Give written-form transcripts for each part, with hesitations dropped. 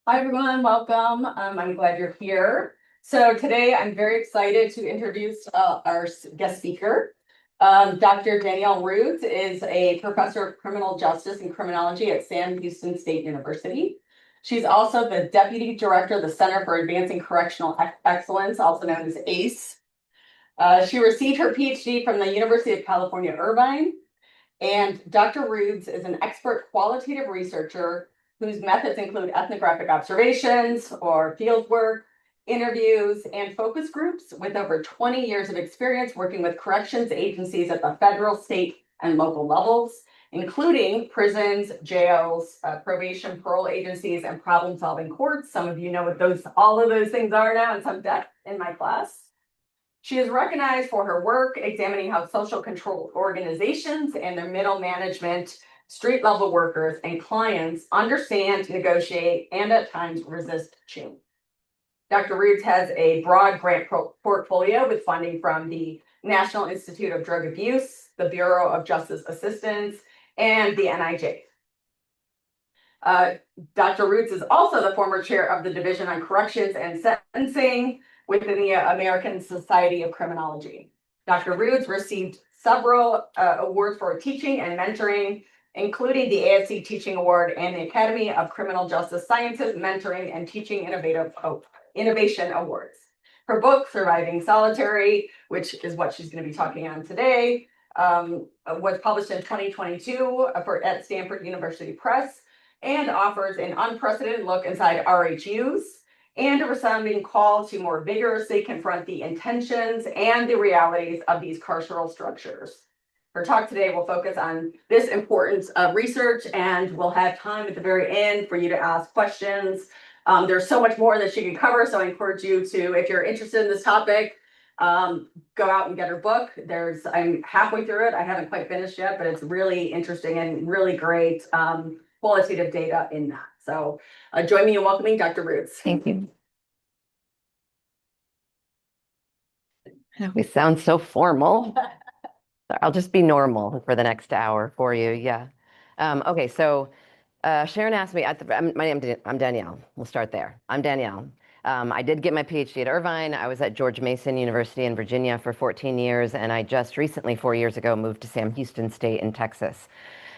Hi, everyone. Welcome. I'm glad you're here. So today I'm very excited to introduce our guest speaker. Dr. Danielle RHUs is a professor of criminal justice and criminology at Sam Houston State University. She's also the deputy director of the Center for Advancing Correctional Excellence, also known as ACE. She received her PhD from the University of California, Irvine. And Dr. RHUs is an expert qualitative researcher whose methods include ethnographic observations or field work, interviews, and focus groups with over 20 years of experience working with corrections agencies at the federal, state, and local levels, including prisons, jails, probation, parole agencies, and problem-solving courts. Some of you know what all of those things are now in some depth in my class. She is recognized for her work examining how social control organizations and their middle management, street level workers, and clients understand, negotiate, and at times resist change. Dr. RHUs has a broad grant portfolio with funding from the National Institute of Drug Abuse, the Bureau of Justice Assistance, and the NIJ. Dr. RHUs is also the former chair of the Division on Corrections and Sentencing within the American Society of Criminology. Dr. RHUs received several awards for teaching and mentoring, including the ASC Teaching Award and the Academy of Criminal Justice Sciences Mentoring and Teaching Innovation Awards. Her book, Surviving Solitary, which is what she's going to be talking on today, was published in 2022 at Stanford University Press and offers an unprecedented look inside RHUs and a resounding call to more vigorously confront the intentions and the realities of these carceral structures. Her talk today will focus on this importance of research, and we'll have time at the very end for you to ask questions. There's so much more that she can cover, so I encourage you to, if you're interested in this topic, go out and get her book. I'm halfway through it. I haven't quite finished yet, but it's really interesting and really great qualitative data in that. So join me in welcoming Dr. RHUs. Thank you. We sound so formal. I'll just be normal for the next hour for you. Yeah. Okay. So Sharon asked me. I'm Danielle. We'll start there. I'm Danielle. I did get my PhD at Irvine. I was at George Mason University in Virginia for 14 years, and I just recently, 4 years ago, moved to Sam Houston State in Texas.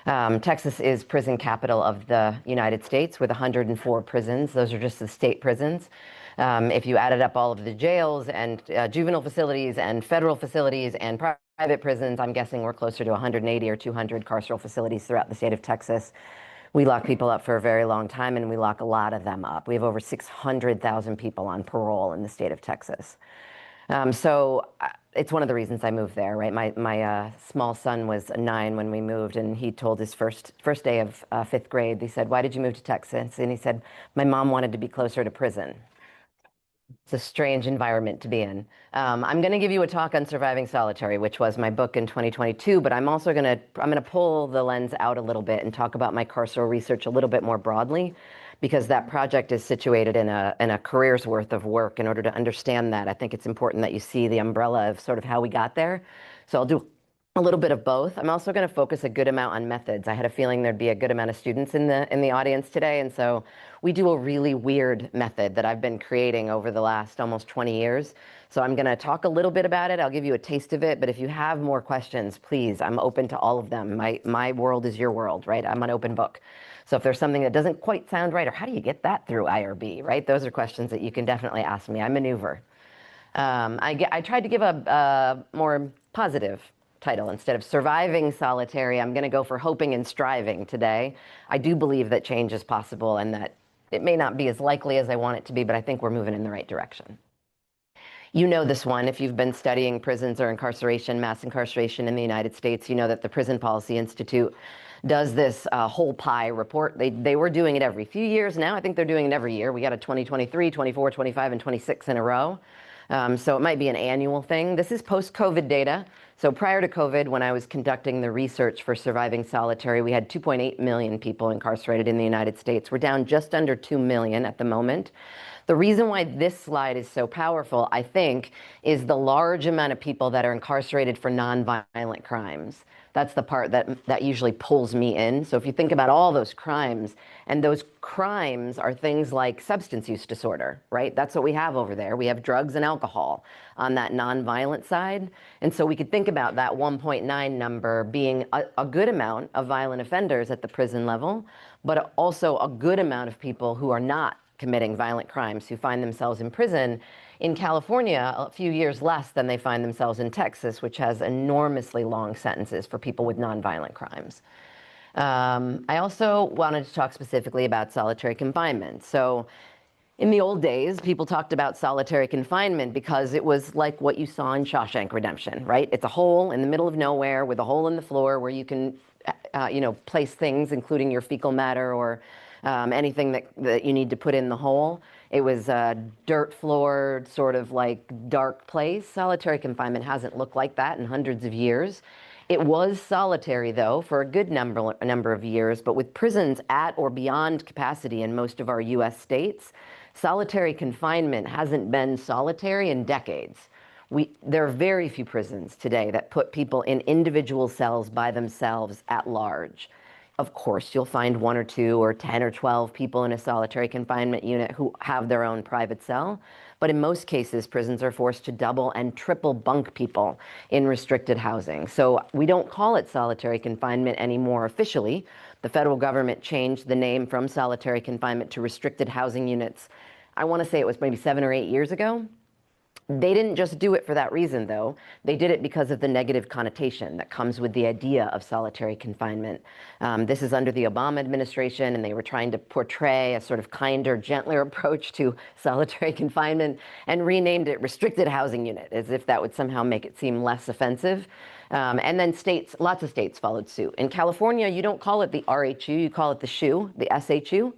Texas is prison capital of the United States with 104 prisons. Those are just the state prisons. If you added up all of the jails and juvenile facilities and federal facilities and private prisons, I'm guessing we're closer to 180 or 200 carceral facilities throughout the state of Texas. We lock people up for a very long time, and we lock a lot of them up. We have over 600,000 people on parole in the state of Texas. So it's one of the reasons I moved there, right? My small son was 9 when we moved, and he told his first day of 5th grade, he said, "Why did you move to Texas?" And he said, "My mom wanted to be closer to prison." It's a strange environment to be in. I'm going to give you a talk on surviving solitary, which was my book in 2022, but I'm also going to pull the lens out a little bit and talk about my carceral research a little bit more broadly, because that project is situated in a career's worth of work. In order to understand that, I think it's important that you see the umbrella of sort of how we got there. So I'll do a little bit of both. I'm also going to focus a good amount on methods. I had a feeling there'd be a good amount of students in the audience today, and so we do a really weird method that I've been creating over the last almost 20 years. So I'm going to talk a little bit about it. I'll give you a taste of it, but if you have more questions, please, I'm open to all of them. My world is your world, right? I'm an open book. So if there's something that doesn't quite sound right, or how do you get that through IRB, right? Those are questions that you can definitely ask me. I maneuver. I tried to give a more positive title. Instead of surviving solitary, I'm going to go for hoping and striving today. I do believe that change is possible and that it may not be as likely as I want it to be, but I think we're moving in the right direction. You know this one. If you've been studying prisons or incarceration, mass incarceration in the United States, you know that the Prison Policy Institute does this whole pie report. They were doing it every few years. Now I think they're doing it every year. We got a 2023, 24, 25, and 26 in a row. So it might be an annual thing. This is post-COVID data. So prior to COVID, when I was conducting the research for surviving solitary, we had 2.8 million people incarcerated in the United States. We're down just under 2 million at the moment. The reason why this slide is so powerful, I think, is the large amount of people that are incarcerated for nonviolent crimes. That's the part that usually pulls me in. So if you think about all those crimes, and those crimes are things like substance use disorder, right? That's what we have over there. We have drugs and alcohol on that nonviolent side. And so we could think about that 1.9 number being a good amount of violent offenders at the prison level, but also a good amount of people who are not committing violent crimes, who find themselves in prison. In California, a few years less than they find themselves in Texas, which has enormously long sentences for people with nonviolent crimes. I also wanted to talk specifically about solitary confinement. So in the old days, people talked about solitary confinement because it was like what you saw in Shawshank Redemption, right? It's a hole in the middle of nowhere with a hole in the floor where you can, place things, including your fecal matter or anything that you need to put in the hole. It was a dirt floored, sort of like dark place. Solitary confinement hasn't looked like that in hundreds of years. It was solitary, though, for a good number of years, but with prisons at or beyond capacity in most of our US states, solitary confinement hasn't been solitary in decades. There are very few prisons today that put people in individual cells by themselves at large. Of course, you'll find 1 or 2 or 10 or 12 people in a solitary confinement unit who have their own private cell. But in most cases, prisons are forced to double and triple bunk people in restricted housing. So we don't call it solitary confinement anymore officially. The federal government changed the name from solitary confinement to restricted housing units. I want to say it was maybe 7 or 8 years ago. They didn't just do it for that reason, though. They did it because of the negative connotation that comes with the idea of solitary confinement. This is under the Obama administration, and they were trying to portray a sort of kinder, gentler approach to solitary confinement and renamed it restricted housing unit, as if that would somehow make it seem less offensive. And then lots of states followed suit. In California, you don't call it the RHU, you call it the SHU, the SHU.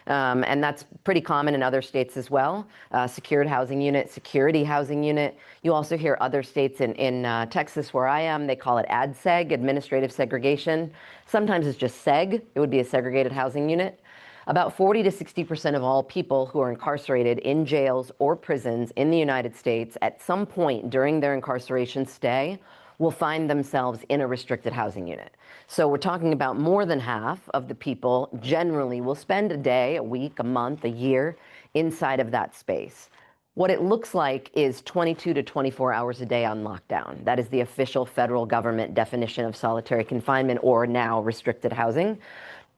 And that's pretty common in other states as well. Secured housing unit, security housing unit. You also hear other states in Texas where I am, they call it ADSEG, administrative segregation. Sometimes it's just SEG, it would be a segregated housing unit. About 40 to 60% of all people who are incarcerated in jails or prisons in the United States at some point during their incarceration stay will find themselves in a restricted housing unit. So we're talking about more than half of the people generally will spend a day, a week, a month, a year inside of that space. What it looks like is 22 to 24 hours a day on lockdown. That is the official federal government definition of solitary confinement, or now restricted housing.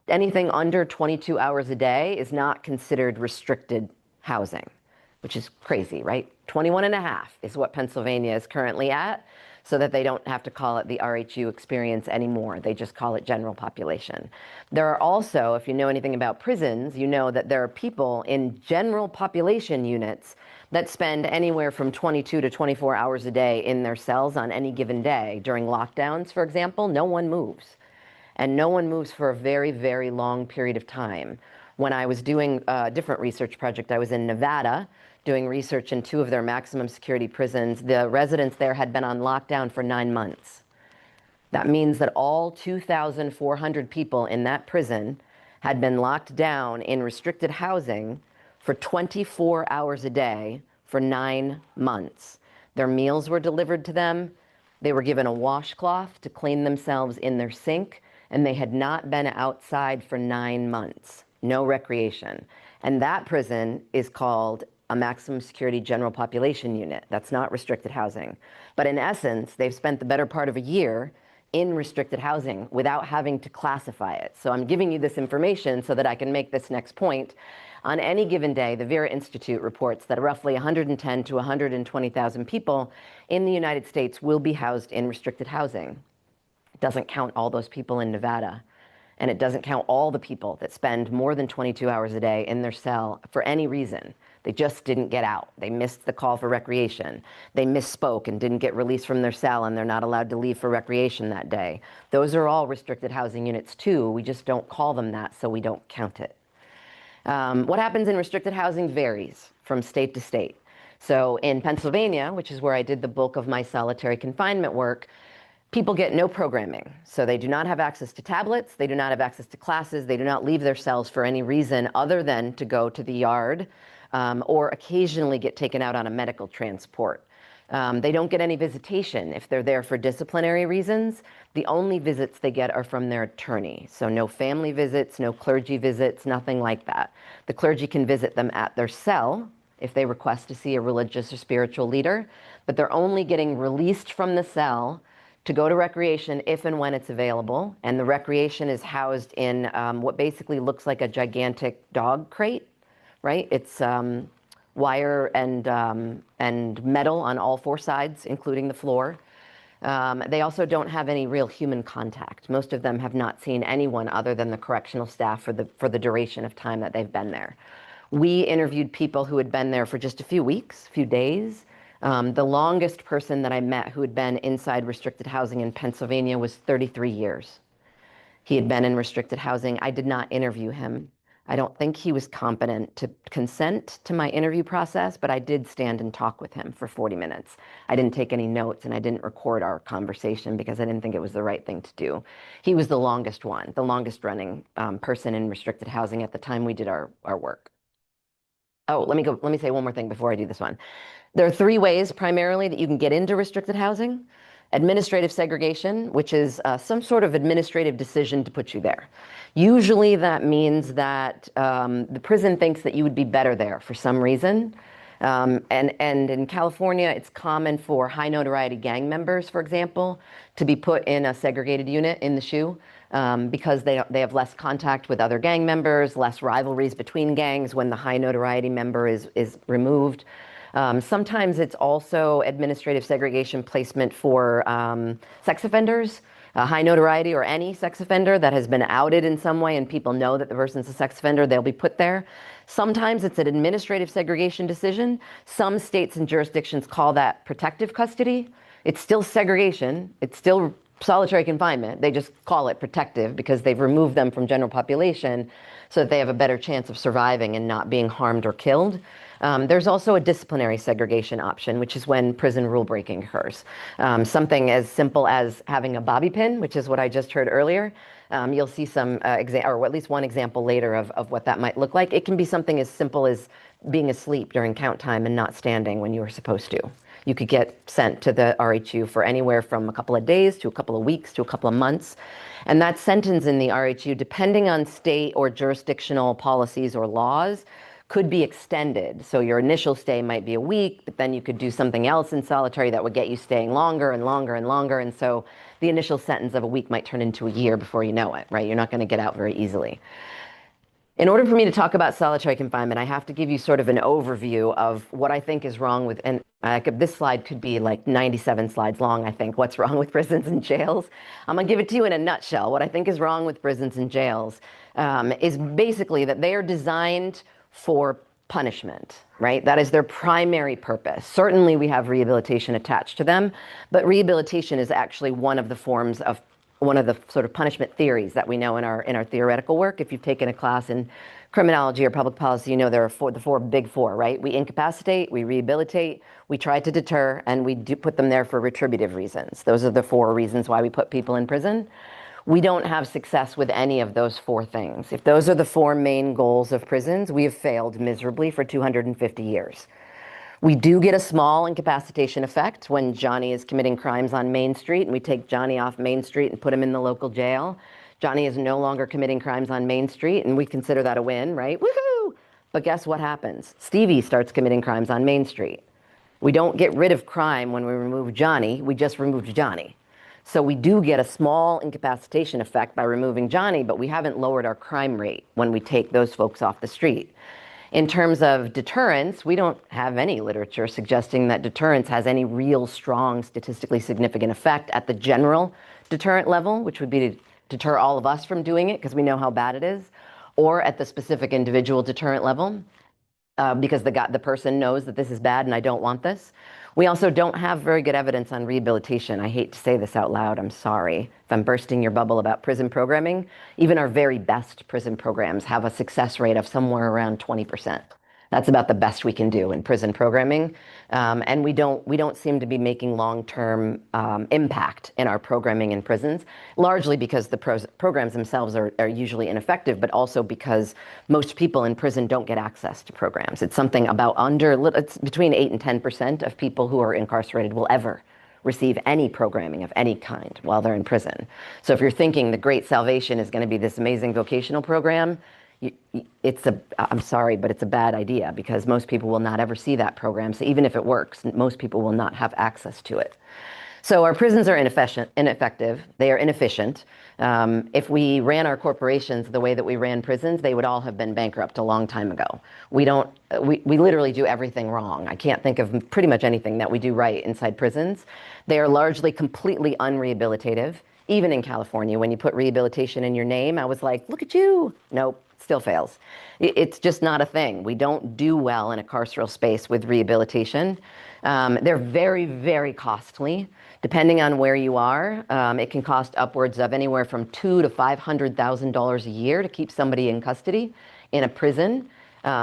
Anything under 22 hours a day is not considered restricted housing, which is crazy, right? 21 and a half is what Pennsylvania is currently at, so that they don't have to call it the RHU experience anymore. They just call it general population. There are also, if you know anything about prisons, you know that there are people in general population units that spend anywhere from 22 to 24 hours a day in their cells on any given day. During lockdowns, for example, no one moves. And no one moves for a very, very long period of time. When I was doing a different research project, I was in Nevada doing research in 2 of their maximum security prisons. The residents there had been on lockdown for 9 months. That means that all 2,400 people in that prison had been locked down in restricted housing for 24 hours a day for 9 months. Their meals were delivered to them. They were given a washcloth to clean themselves in their sink, and they had not been outside for 9 months. No recreation. And that prison is called a maximum security general population unit. That's not restricted housing. But in essence, they've spent the better part of a year in restricted housing without having to classify it. So I'm giving you this information so that I can make this next point. On any given day, the Vera Institute reports that roughly 110 to 120,000 people in the United States will be housed in restricted housing. It doesn't count all those people in Nevada. And it doesn't count all the people that spend more than 22 hours a day in their cell for any reason. They just didn't get out. They missed the call for recreation. They misspoke and didn't get released from their cell, and they're not allowed to leave for recreation that day. Those are all restricted housing units too. We just don't call them that, so we don't count it. What happens in restricted housing varies from state to state. So in Pennsylvania, which is where I did the bulk of my solitary confinement work, people get no programming. So they do not have access to tablets, they do not have access to classes, they do not leave their cells for any reason other than to go to the yard or occasionally get taken out on a medical transport. They don't get any visitation if they're there for disciplinary reasons. The only visits they get are from their attorney. So no family visits, no clergy visits, nothing like that. The clergy can visit them at their cell if they request to see a religious or spiritual leader, but they're only getting released from the cell to go to recreation if and when it's available. And the recreation is housed in what basically looks like a gigantic dog crate, right? It's wire and metal on all four sides, including the floor. They also don't have any real human contact. Most of them have not seen anyone other than the correctional staff for the duration of time that they've been there. We interviewed people who had been there for just a few weeks, a few days. The longest person that I met who had been inside restricted housing in Pennsylvania was 33 years. He had been in restricted housing. I did not interview him. I don't think he was competent to consent to my interview process, but I did stand and talk with him for 40 minutes. I didn't take any notes and I didn't record our conversation because I didn't think it was the right thing to do. He was the longest one, the longest running person in restricted housing at the time we did our work. Oh, let me say one more thing before I do this one. There are three ways primarily that you can get into restricted housing. Administrative segregation, which is some sort of administrative decision to put you there. Usually that means that the prison thinks that you would be better there for some reason. And in California, it's common for high notoriety gang members, for example, to be put in a segregated unit in the SHU because they have less contact with other gang members, less rivalries between gangs when the high notoriety member is removed. Sometimes it's also administrative segregation placement for sex offenders, high notoriety or any sex offender that has been outed in some way and people know that the person's a sex offender, they'll be put there. Sometimes it's an administrative segregation decision. Some states and jurisdictions call that protective custody. It's still segregation. It's still solitary confinement. They just call it protective because they've removed them from general population so that they have a better chance of surviving and not being harmed or killed. There's also a disciplinary segregation option, which is when prison rule breaking occurs. Something as simple as having a bobby pin, which is what I just heard earlier. You'll see some or at least one example later of what that might look like. It can be something as simple as being asleep during count time and not standing when you were supposed to. You could get sent to the RHU for anywhere from a couple of days to a couple of weeks to a couple of months. And that sentence in the RHU, depending on state or jurisdictional policies or laws, could be extended. So your initial stay might be a week, but then you could do something else in solitary that would get you staying longer and longer and longer. And so the initial sentence of a week might turn into a year before you know it, right? You're not going to get out very easily. In order for me to talk about solitary confinement, I have to give you sort of an overview of what I think is wrong with, and this slide could be like 97 slides long, I think, what's wrong with prisons and jails. I'm gonna give it to you in a nutshell. What I think is wrong with prisons and jails is basically that they are designed for punishment, right? That is their primary purpose. Certainly we have rehabilitation attached to them, but rehabilitation is actually one of the forms of one of the sort of punishment theories that we know in our theoretical work. If you've taken a class in criminology or public policy, you know there are the four big four, right? We incapacitate, we rehabilitate, we try to deter, and we do put them there for retributive reasons. Those are the four reasons why we put people in prison. We don't have success with any of those four things. If those are the four main goals of prisons, we have failed miserably for 250 years. We do get a small incapacitation effect when Johnny is committing crimes on Main Street and we take Johnny off Main Street and put him in the local jail. Johnny is no longer committing crimes on Main Street and we consider that a win, right? Woohoo! But guess what happens? Stevie starts committing crimes on Main Street. We don't get rid of crime when we remove Johnny, we just removed Johnny. So we do get a small incapacitation effect by removing Johnny, but we haven't lowered our crime rate when we take those folks off the street. In terms of deterrence, we don't have any literature suggesting that deterrence has any real strong statistically significant effect at the general deterrent level, which would be to deter all of us from doing it because we know how bad it is, or at the specific individual deterrent level because the person knows that this is bad and I don't want this. We also don't have very good evidence on rehabilitation. I hate to say this out loud, I'm sorry if I'm bursting your bubble about prison programming. Even our very best prison programs have a success rate of somewhere around 20%. That's about the best we can do in prison programming. And we don't seem to be making long-term impact in our programming in prisons, largely because the programs themselves are usually ineffective, but also because most people in prison don't get access to programs. It's something about it's between 8 and 10% of people who are incarcerated will ever receive any programming of any kind while they're in prison. So if you're thinking the Great Salvation is going to be this amazing vocational program, I'm sorry, but it's a bad idea because most people will not ever see that program. So even if it works, most people will not have access to it. So our prisons are ineffective. They are inefficient. If we ran our corporations the way that we ran prisons, they would all have been bankrupt a long time ago. We don't. We literally do everything wrong. I can't think of pretty much anything that we do right inside prisons. They are largely completely unrehabilitative. Even in California, when you put rehabilitation in your name, I was like, look at you. Nope, still fails. It's just not a thing. We don't do well in a carceral space with rehabilitation. They're very, very costly. Depending on where you are, it can cost upwards of anywhere from $200,000 to $500,000 a year to keep somebody in custody in a prison.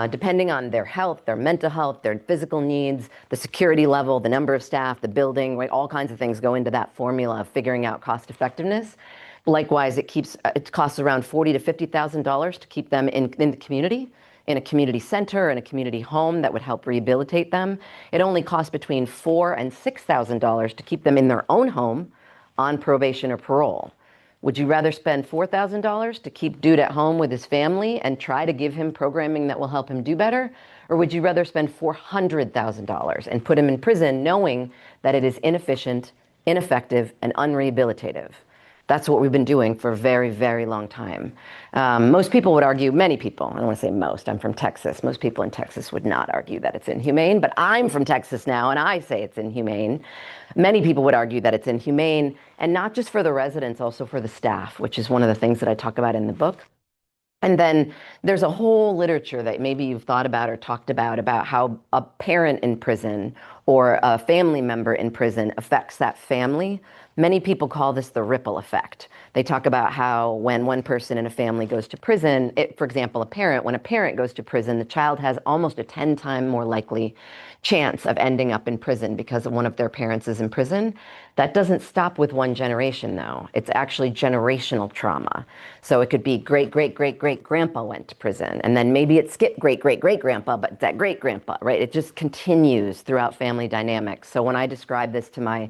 Depending on their health, their mental health, their physical needs, the security level, the number of staff, the building, right? All kinds of things go into that formula of figuring out cost effectiveness. Likewise, it costs around $40,000 to $50,000 to keep them in the community, in a community center, in a community home that would help rehabilitate them. It only costs between $4,000 and $6,000 to keep them in their own home on probation or parole. Would you rather spend $4,000 to keep dude at home with his family and try to give him programming that will help him do better? Or would you rather spend $400,000 and put him in prison knowing that it is inefficient, ineffective, and unrehabilitative? That's what we've been doing for a very, very long time. Most people would argue, many people, I don't want to say most, I'm from Texas. Most people in Texas would not argue that it's inhumane, but I'm from Texas now and I say it's inhumane. Many people would argue that it's inhumane, and not just for the residents, also for the staff, which is one of the things that I talk about in the book. And then there's a whole literature that maybe you've thought about or talked about how a parent in prison or a family member in prison affects that family. Many people call this the ripple effect. They talk about how when one person in a family goes to prison, for example, when a parent goes to prison, the child has almost a 10-time more likely chance of ending up in prison because one of their parents is in prison. That doesn't stop with one generation, though. It's actually generational trauma. So it could be great-great-great-great-grandpa went to prison, and then maybe it skipped great-great-great-grandpa, but that great-grandpa, right? It just continues throughout family dynamics. So when I describe this to my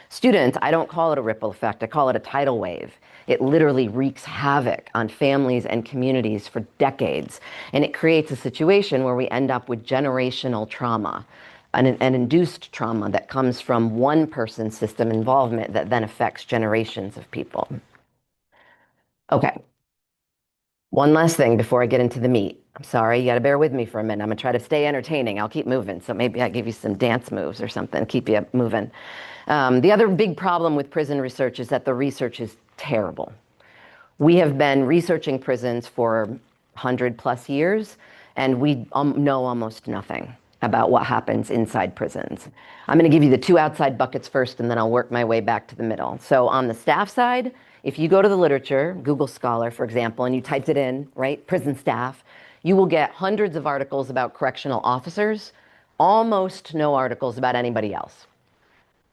students, I don't call it a ripple effect. I call it a tidal wave. It literally wreaks havoc on families and communities for decades. And it creates a situation where we end up with generational trauma, an induced trauma that comes from one person's system involvement that then affects generations of people. Okay. One last thing before I get into the meat. I'm sorry, you got to bear with me for a minute. I'm going to try to stay entertaining. I'll keep moving. So maybe I give you some dance moves or something, keep you moving. The other big problem with prison research is that the research is terrible. We have been researching prisons for 100+ years, and we know almost nothing about what happens inside prisons. I'm going to give you the two outside buckets first, and then I'll work my way back to the middle. So on the staff side, if you go to the literature, Google Scholar, for example, and you typed it in, right, prison staff, you will get hundreds of articles about correctional officers, almost no articles about anybody else.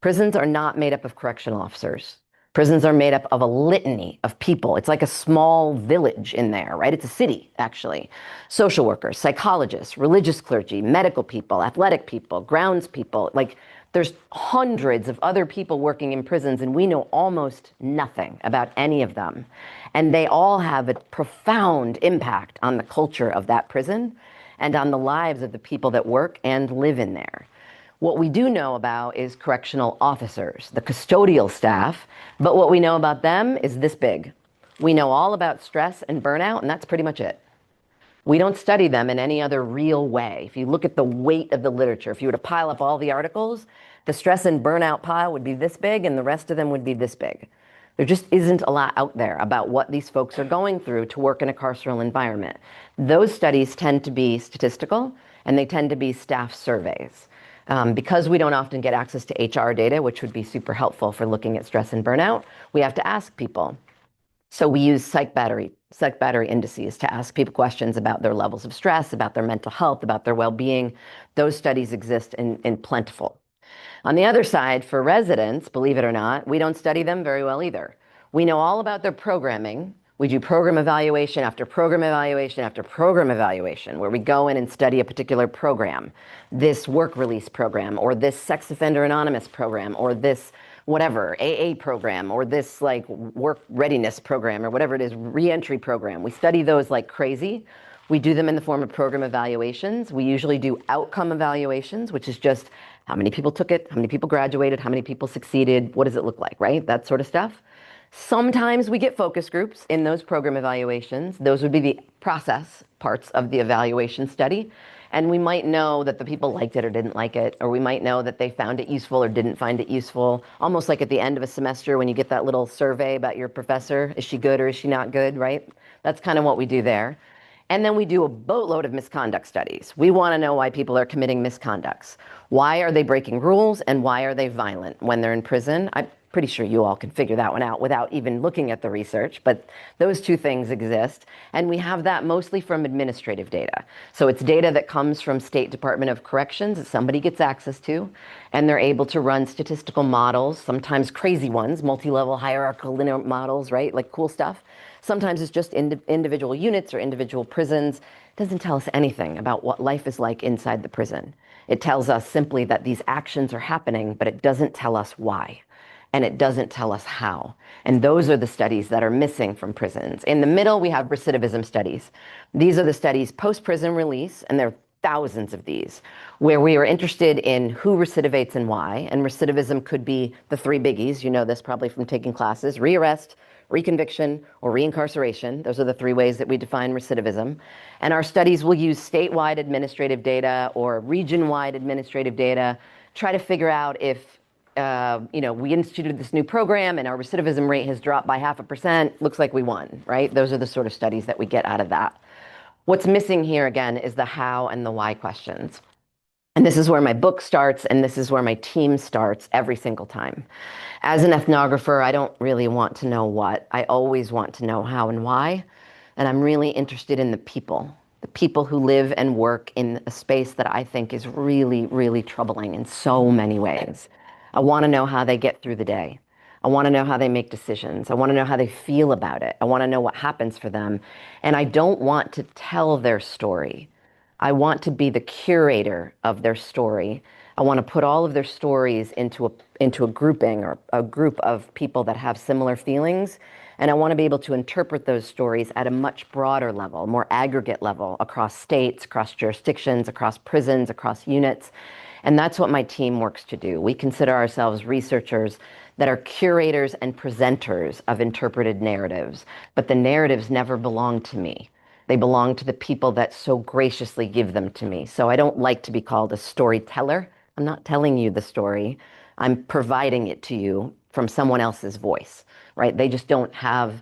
Prisons are not made up of correctional officers. Prisons are made up of a litany of people. It's like a small village in there, right? It's a city, actually. Social workers, psychologists, religious clergy, medical people, athletic people, grounds people. Like, there's hundreds of other people working in prisons, and we know almost nothing about any of them. And they all have a profound impact on the culture of that prison and on the lives of the people that work and live in there. What we do know about is correctional officers, the custodial staff, but what we know about them is this big. We know all about stress and burnout, and that's pretty much it. We don't study them in any other real way. If you look at the weight of the literature, if you were to pile up all the articles, the stress and burnout pile would be this big, and the rest of them would be this big. There just isn't a lot out there about what these folks are going through to work in a carceral environment. Those studies tend to be statistical, and they tend to be staff surveys. Because we don't often get access to HR data, which would be super helpful for looking at stress and burnout, we have to ask people. So we use psych battery indices to ask people questions about their levels of stress, about their mental health, about their well-being. Those studies exist in plentiful. On the other side, for residents, believe it or not, we don't study them very well either. We know all about their programming. We do program evaluation after program evaluation after program evaluation, where we go in and study a particular program, this work release program, or this sex offender anonymous program, or this whatever, AA program, or this like work readiness program, or whatever it is, reentry program. We study those like crazy. We do them in the form of program evaluations. We usually do outcome evaluations, which is just how many people took it, how many people graduated, how many people succeeded, what does it look like, right? That sort of stuff. Sometimes we get focus groups in those program evaluations. Those would be the process parts of the evaluation study. And we might know that the people liked it or didn't like it, or we might know that they found it useful or didn't find it useful. Almost like at the end of a semester when you get that little survey about your professor, is she good or is she not good, right? That's kind of what we do there. And then we do a boatload of misconduct studies. We want to know why people are committing misconducts. Why are they breaking rules and why are they violent when they're in prison? I'm pretty sure you all can figure that one out without even looking at the research, but those two things exist. And we have that mostly from administrative data. So it's data that comes from State Department of Corrections that somebody gets access to, and they're able to run statistical models, sometimes crazy ones, multi-level hierarchical linear models, right? Like cool stuff. Sometimes it's just individual units or individual prisons. It doesn't tell us anything about what life is like inside the prison. It tells us simply that these actions are happening, but it doesn't tell us why. And it doesn't tell us how. And those are the studies that are missing from prisons. In the middle, we have recidivism studies. These are the studies post-prison release, and there are thousands of these, where we are interested in who recidivates and why. And recidivism could be the three biggies. You know this probably from taking classes: rearrest, reconviction, or reincarceration. Those are the three ways that we define recidivism. And our studies will use statewide administrative data or region-wide administrative data, try to figure out if we instituted this new program and our recidivism rate has dropped by 0.5%, looks like we won, right? Those are the sort of studies that we get out of that. What's missing here, again, is the how and the why questions. And this is where my book starts, and this is where my team starts every single time. As an ethnographer, I don't really want to know what. I always want to know how and why. And I'm really interested in the people who live and work in a space that I think is really, really troubling in so many ways. I want to know how they get through the day. I want to know how they make decisions. I want to know how they feel about it. I want to know what happens for them. And I don't want to tell their story. I want to be the curator of their story. I want to put all of their stories into a grouping or a group of people that have similar feelings. And I want to be able to interpret those stories at a much broader level, more aggregate level, across states, across jurisdictions, across prisons, across units. And that's what my team works to do. We consider ourselves researchers that are curators and presenters of interpreted narratives. But the narratives never belong to me. They belong to the people that so graciously give them to me. So I don't like to be called a storyteller. I'm not telling you the story. I'm providing it to you from someone else's voice, right? They just don't have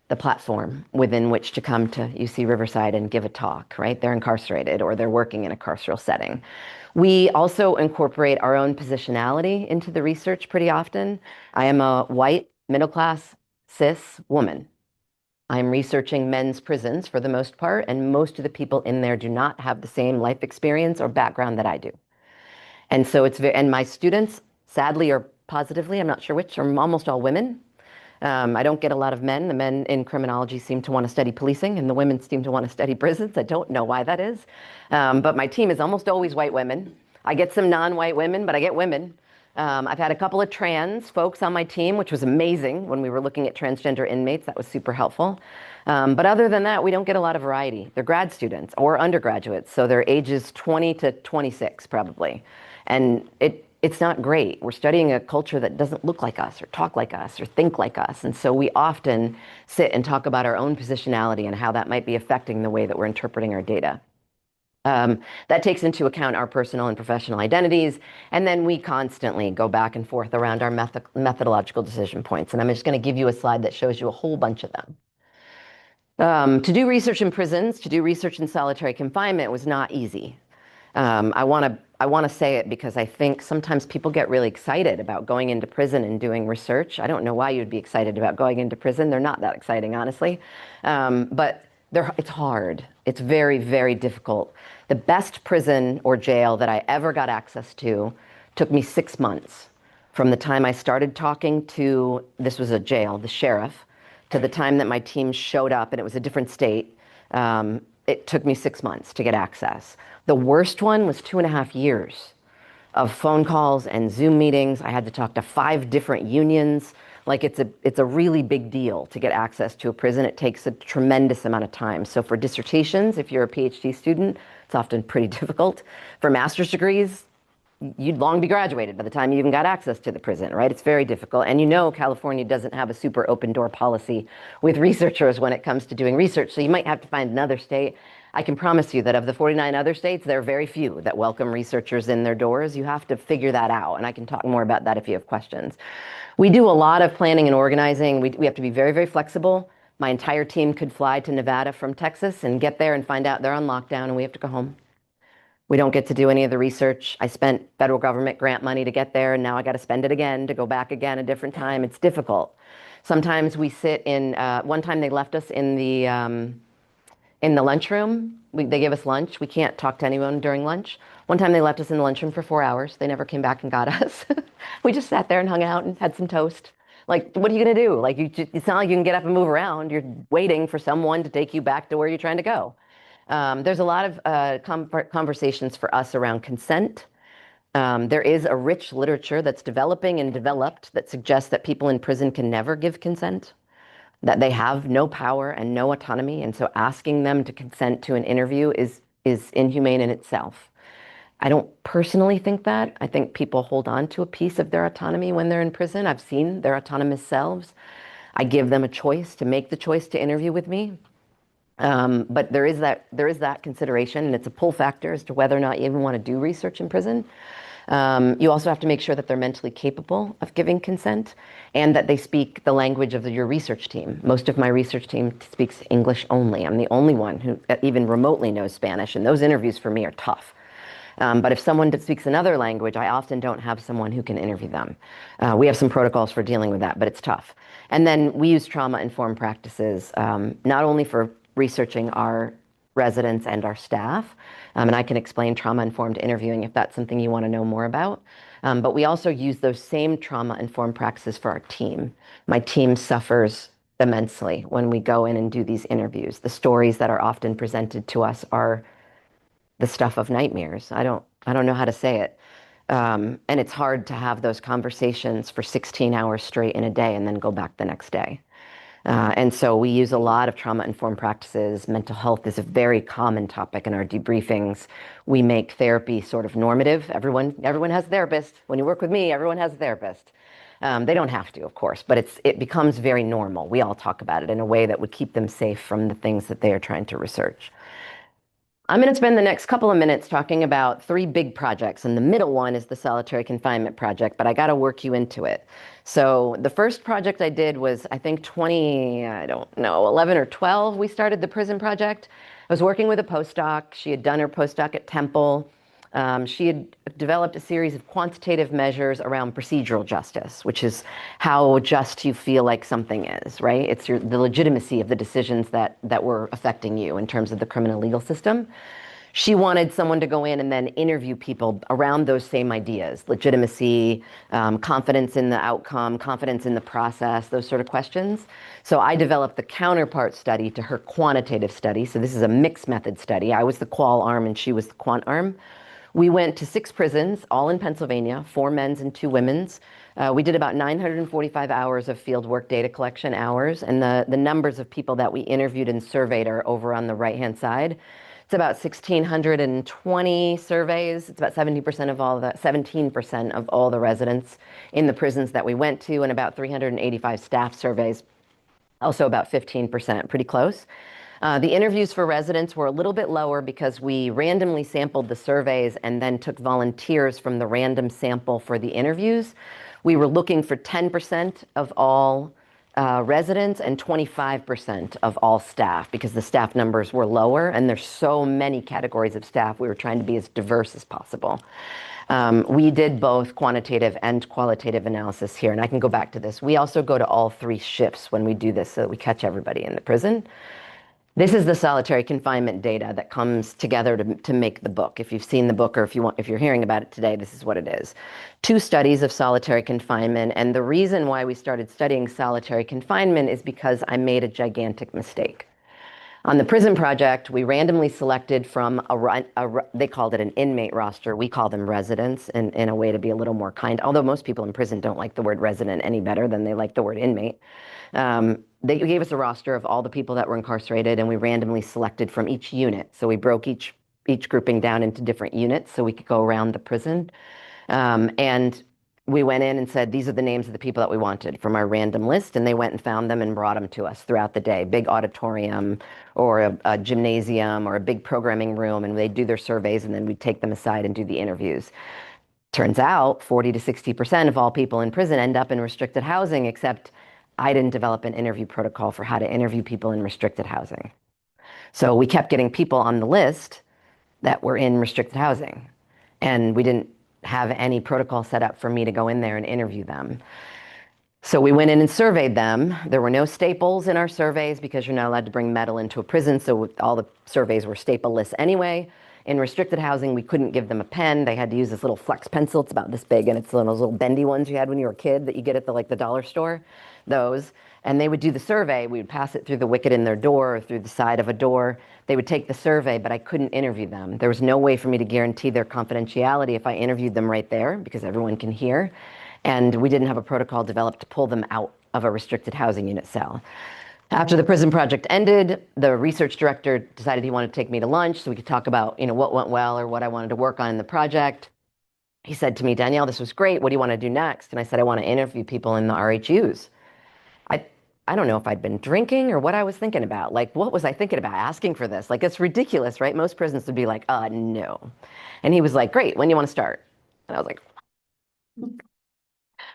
the platform within which to come to UC Riverside and give a talk, right? They're incarcerated or they're working in a carceral setting. We also incorporate our own positionality into the research pretty often. I am a white, middle-class, cis woman. I'm researching men's prisons for the most part, and most of the people in there do not have the same life experience or background that I do. And so and my students, sadly or positively, I'm not sure which, are almost all women. I don't get a lot of men. The men in criminology seem to want to study policing, and the women seem to want to study prisons. I don't know why that is. But my team is almost always white women. I get some non-white women, but I get women. I've had a couple of trans folks on my team, which was amazing when we were looking at transgender inmates. That was super helpful. But other than that, we don't get a lot of variety. They're grad students or undergraduates, so they're ages 20 to 26 probably. And it's not great. We're studying a culture that doesn't look like us or talk like us or think like us. And so we often sit and talk about our own positionality and how that might be affecting the way that we're interpreting our data. That takes into account our personal and professional identities. And then we constantly go back and forth around our methodological decision points. And I'm just going to give you a slide that shows you a whole bunch of them. To do research in prisons, to do research in solitary confinement was not easy. I want to say it because I think sometimes people get really excited about going into prison and doing research. I don't know why you'd be excited about going into prison. They're not that exciting, honestly. But it's hard. It's very, very difficult. The best prison or jail that I ever got access to took me 6 months from the time I started talking to, this was a jail, the sheriff, to the time that my team showed up, and it was a different state. It took me 6 months to get access. The worst one was 2.5 years of phone calls and Zoom meetings. I had to talk to 5 different unions. Like it's a really big deal to get access to a prison. It takes a tremendous amount of time. So for dissertations, if you're a PhD student, it's often pretty difficult. For master's degrees, you'd long be graduated by the time you even got access to the prison, right? It's very difficult. And you know California doesn't have a super open door policy with researchers when it comes to doing research, so you might have to find another state. I can promise you that of the 49 other states, there are very few that welcome researchers in their doors. You have to figure that out, and I can talk more about that if you have questions. We do a lot of planning and organizing. We have to be very, very flexible. My entire team could fly to Nevada from Texas and get there and find out they're on lockdown and we have to go home. We don't get to do any of the research. I spent federal government grant money to get there, and now I got to spend it again to go back again a different time. It's difficult. Sometimes we sit in, one time they left us in the lunchroom. They gave us lunch. We can't talk to anyone during lunch. One time they left us in the lunchroom for 4 hours. They never came back and got us. We just sat there and hung out and had some toast. Like, what are you going to do? Like, it's not like you can get up and move around. You're waiting for someone to take you back to where you're trying to go. There's a lot of conversations for us around consent. There is a rich literature that's developing and developed that suggests that people in prison can never give consent, that they have no power and no autonomy, and so asking them to consent to an interview is inhumane in itself. I don't personally think that. I think people hold on to a piece of their autonomy when they're in prison. I've seen their autonomous selves. I give them a choice to make the choice to interview with me. But there is that consideration, and it's a pull factor as to whether or not you even want to do research in prison. You also have to make sure that they're mentally capable of giving consent and that they speak the language of your research team. Most of my research team speaks English only. I'm the only one who even remotely knows Spanish, and those interviews for me are tough. But if someone speaks another language, I often don't have someone who can interview them. We have some protocols for dealing with that, but it's tough. And then we use trauma-informed practices, not only for researching our residents and our staff, and I can explain trauma-informed interviewing if that's something you want to know more about. But we also use those same trauma-informed practices for our team. My team suffers immensely when we go in and do these interviews. The stories that are often presented to us are the stuff of nightmares. I don't know how to say it. And it's hard to have those conversations for 16 hours straight in a day and then go back the next day. And so we use a lot of trauma-informed practices. Mental health is a very common topic in our debriefings. We make therapy sort of normative. Everyone has a therapist. When you work with me, everyone has a therapist. They don't have to, of course, but it becomes very normal. We all talk about it in a way that would keep them safe from the things that they are trying to research. I'm going to spend the next couple of minutes talking about 3 big projects, and the middle one is the solitary confinement project, but I got to work you into it. So the first project I did was, I think 11 or 12, we started the prison project. I was working with a postdoc. She had done her postdoc at Temple. She had developed a series of quantitative measures around procedural justice, which is how just you feel like something is, right? It's the legitimacy of the decisions that were affecting you in terms of the criminal legal system. She wanted someone to go in and then interview people around those same ideas: legitimacy, confidence in the outcome, confidence in the process, those sort of questions. So I developed the counterpart study to her quantitative study. So this is a mixed method study. I was the qual arm and she was the quant arm. We went to 6 prisons, all in Pennsylvania, 4 men's and 2 women's. We did about 945 hours of fieldwork data collection hours, and the numbers of people that we interviewed and surveyed are over on the right-hand side. It's about 1,620 surveys. It's about 17% of all the residents in the prisons that we went to, and about 385 staff surveys, also about 15%, pretty close. The interviews for residents were a little bit lower because we randomly sampled the surveys and then took volunteers from the random sample for the interviews. We were looking for 10% of all residents and 25% of all staff, because the staff numbers were lower and there's so many categories of staff. We were trying to be as diverse as possible. We did both quantitative and qualitative analysis here, and I can go back to this. We also go to all 3 shifts when we do this so that we catch everybody in the prison. This is the solitary confinement data that comes together to make the book. If you've seen the book, or if you're hearing about it today, this is what it is. 2 studies of solitary confinement, and the reason why we started studying solitary confinement is because I made a gigantic mistake. On the prison project, we randomly selected from they called it an inmate roster. We call them residents in a way to be a little more kind, although most people in prison don't like the word resident any better than they like the word inmate. They gave us a roster of all the people that were incarcerated, and we randomly selected from each unit. So we broke each grouping down into different units so we could go around the prison. And we went in and said, these are the names of the people that we wanted from our random list, and they went and found them and brought them to us throughout the day. Big auditorium or a gymnasium or a big programming room, and they'd do their surveys, and then we'd take them aside and do the interviews. Turns out 40 to 60% of all people in prison end up in restricted housing, except I didn't develop an interview protocol for how to interview people in restricted housing. So we kept getting people on the list that were in restricted housing, and we didn't have any protocol set up for me to go in there and interview them. So we went in and surveyed them. There were no staples in our surveys because you're not allowed to bring metal into a prison, so all the surveys were stapleless anyway. In restricted housing, we couldn't give them a pen. They had to use this little flex pencil. It's about this big, and it's one of those little bendy ones you had when you were a kid that you get at the dollar store, those. And they would do the survey. We would pass it through the wicket in their door or through the side of a door. They would take the survey, but I couldn't interview them. There was no way for me to guarantee their confidentiality if I interviewed them right there, because everyone can hear. And we didn't have a protocol developed to pull them out of a restricted housing unit cell. After the prison project ended, the research director decided he wanted to take me to lunch so we could talk about, what went well or what I wanted to work on in the project. He said to me, Danielle, this was great. What do you want to do next? And I said, I want to interview people in the RHUs. I don't know if I'd been drinking or what I was thinking about. What was I thinking about asking for this? It's ridiculous, right? Most prisons would be like, no. And he was like, great, when do you want to start? And I was like,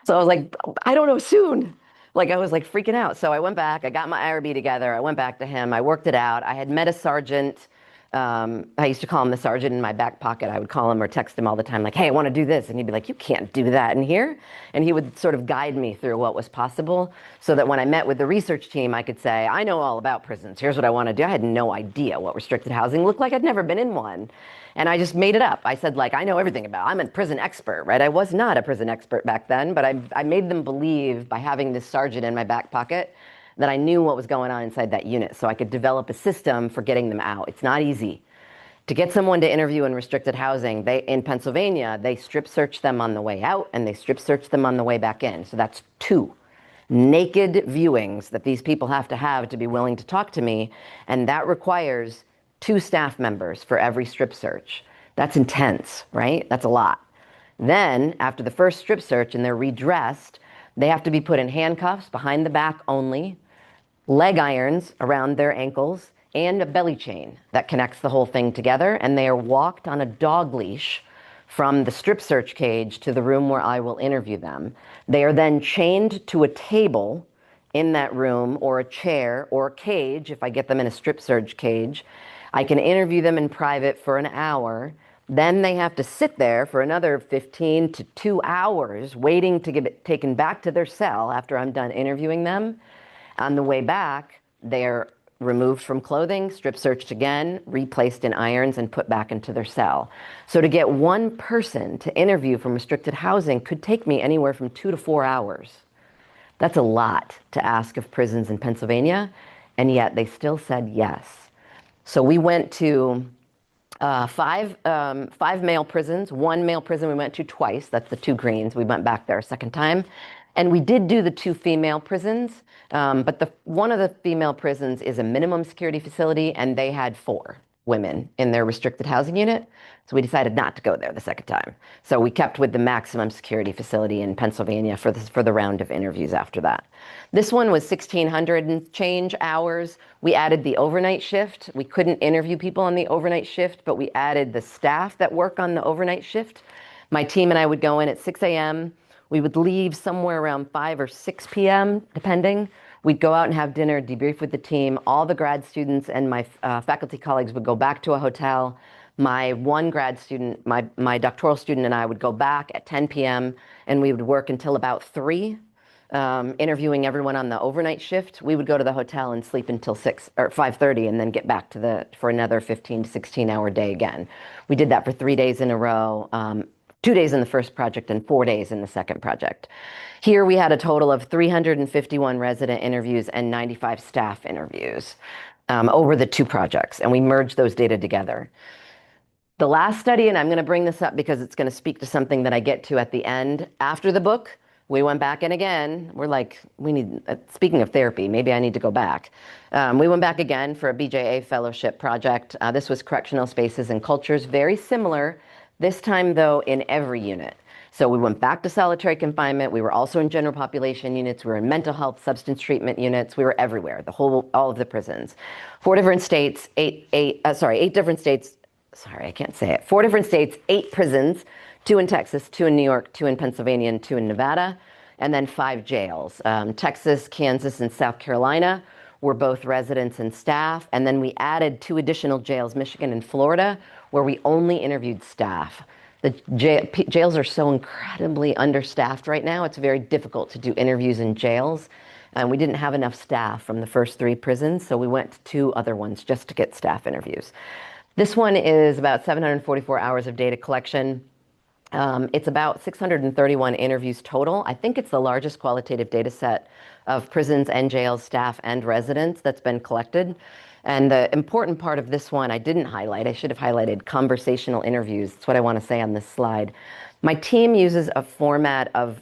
so I was like, I don't know, soon. I was freaking out. So I went back, I got my IRB together, I went back to him, I worked it out. I had met a sergeant. I used to call him the sergeant in my back pocket. I would call him or text him all the time, hey, I want to do this. And he'd be like, you can't do that in here. And he would sort of guide me through what was possible so that when I met with the research team, I could say, I know all about prisons. Here's what I want to do. I had no idea what restricted housing looked like. I'd never been in one. And I just made it up. I said, I know everything about it. I'm a prison expert, right? I was not a prison expert back then, but I made them believe by having this sergeant in my back pocket that I knew what was going on inside that unit so I could develop a system for getting them out. It's not easy. To get someone to interview in restricted housing, in Pennsylvania, they strip search them on the way out and they strip search them on the way back in. So that's 2 naked viewings that these people have to be willing to talk to me. And that requires 2 staff members for every strip search. That's intense, right? That's a lot. Then after the first strip search and they're redressed, they have to be put in handcuffs behind the back only, leg irons around their ankles, and a belly chain that connects the whole thing together. And they are walked on a dog leash from the strip search cage to the room where I will interview them. They are then chained to a table in that room or a chair or a cage. If I get them in a strip search cage, I can interview them in private for an hour. Then they have to sit there for another 15 to 2 hours waiting to get taken back to their cell after I'm done interviewing them. On the way back, they're removed from clothing, strip searched again, replaced in irons, and put back into their cell. So to get one person to interview from restricted housing could take me anywhere from 2 to 4 hours. That's a lot to ask of prisons in Pennsylvania, and yet they still said yes. So we went to 5 male prisons. 1 male prison we went to twice. That's the 2 greens. We went back there a second time. And we did do the 2 female prisons, but one of the female prisons is a minimum security facility, and they had 4 women in their restricted housing unit. So we decided not to go there the second time. So we kept with the maximum security facility in Pennsylvania for the round of interviews after that. This one was 1,600 and change hours. We added the overnight shift. We couldn't interview people on the overnight shift, but we added the staff that work on the overnight shift. My team and I would go in at 6 a.m. We would leave somewhere around 5 or 6 p.m., depending. We'd go out and have dinner, debrief with the team. All the grad students and my faculty colleagues would go back to a hotel. My one grad student, my doctoral student and I would go back at 10 p.m. and we would work until about 3, interviewing everyone on the overnight shift. We would go to the hotel and sleep until 6 or 5:30 and then get back for another 15 to 16-hour day again. We did that for 3 days in a row, 2 days in the first project and 4 days in the second project. Here we had a total of 351 resident interviews and 95 staff interviews over the 2 projects, and we merged those data together. The last study, and I'm going to bring this up because it's going to speak to something that I get to at the end after the book, we went back in again. We're like, speaking of therapy, maybe I need to go back. We went back again for a BJA fellowship project. This was correctional spaces and cultures, very similar, this time though in every unit. So we went back to solitary confinement. We were also in general population units. We were in mental health, substance treatment units. We were everywhere, all of the prisons. 4 different states, 8 different states. Sorry, I can't say it. 4 different states, 8 prisons, 2 in Texas, 2 in New York, 2 in Pennsylvania, and 2 in Nevada, and then 5 jails. Texas, Kansas, and South Carolina were both residents and staff. And then we added 2 additional jails, Michigan and Florida, where we only interviewed staff. The jails are so incredibly understaffed right now. It's very difficult to do interviews in jails. And we didn't have enough staff from the first 3 prisons, so we went to 2 other ones just to get staff interviews. This one is about 744 hours of data collection. It's about 631 interviews total. I think it's the largest qualitative data set of prisons and jails, staff and residents that's been collected. And the important part of this one I didn't highlight. I should have highlighted conversational interviews. That's what I want to say on this slide. My team uses a format of,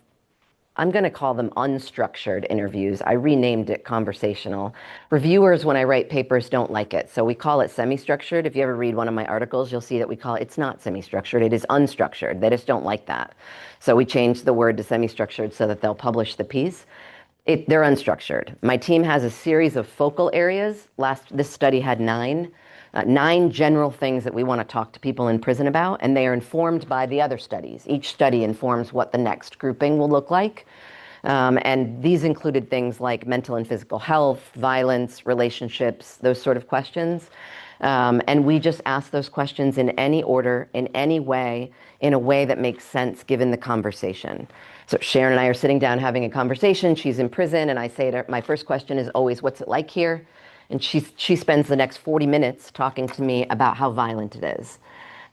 I'm going to call them unstructured interviews. I renamed it conversational. Reviewers, when I write papers, don't like it. So we call it semi-structured. If you ever read one of my articles, you'll see that we call it's not semi-structured. It is unstructured. They just don't like that. So we changed the word to semi-structured so that they'll publish the piece. They're unstructured. My team has a series of focal areas. This study had 9 general things that we want to talk to people in prison about, and they are informed by the other studies. Each study informs what the next grouping will look like. And these included things like mental and physical health, violence, relationships, those sort of questions. And we just ask those questions in any order, in any way, in a way that makes sense given the conversation. So Sharon and I are sitting down having a conversation. She's in prison, and I say to her, my first question is always, what's it like here? And she spends the next 40 minutes talking to me about how violent it is.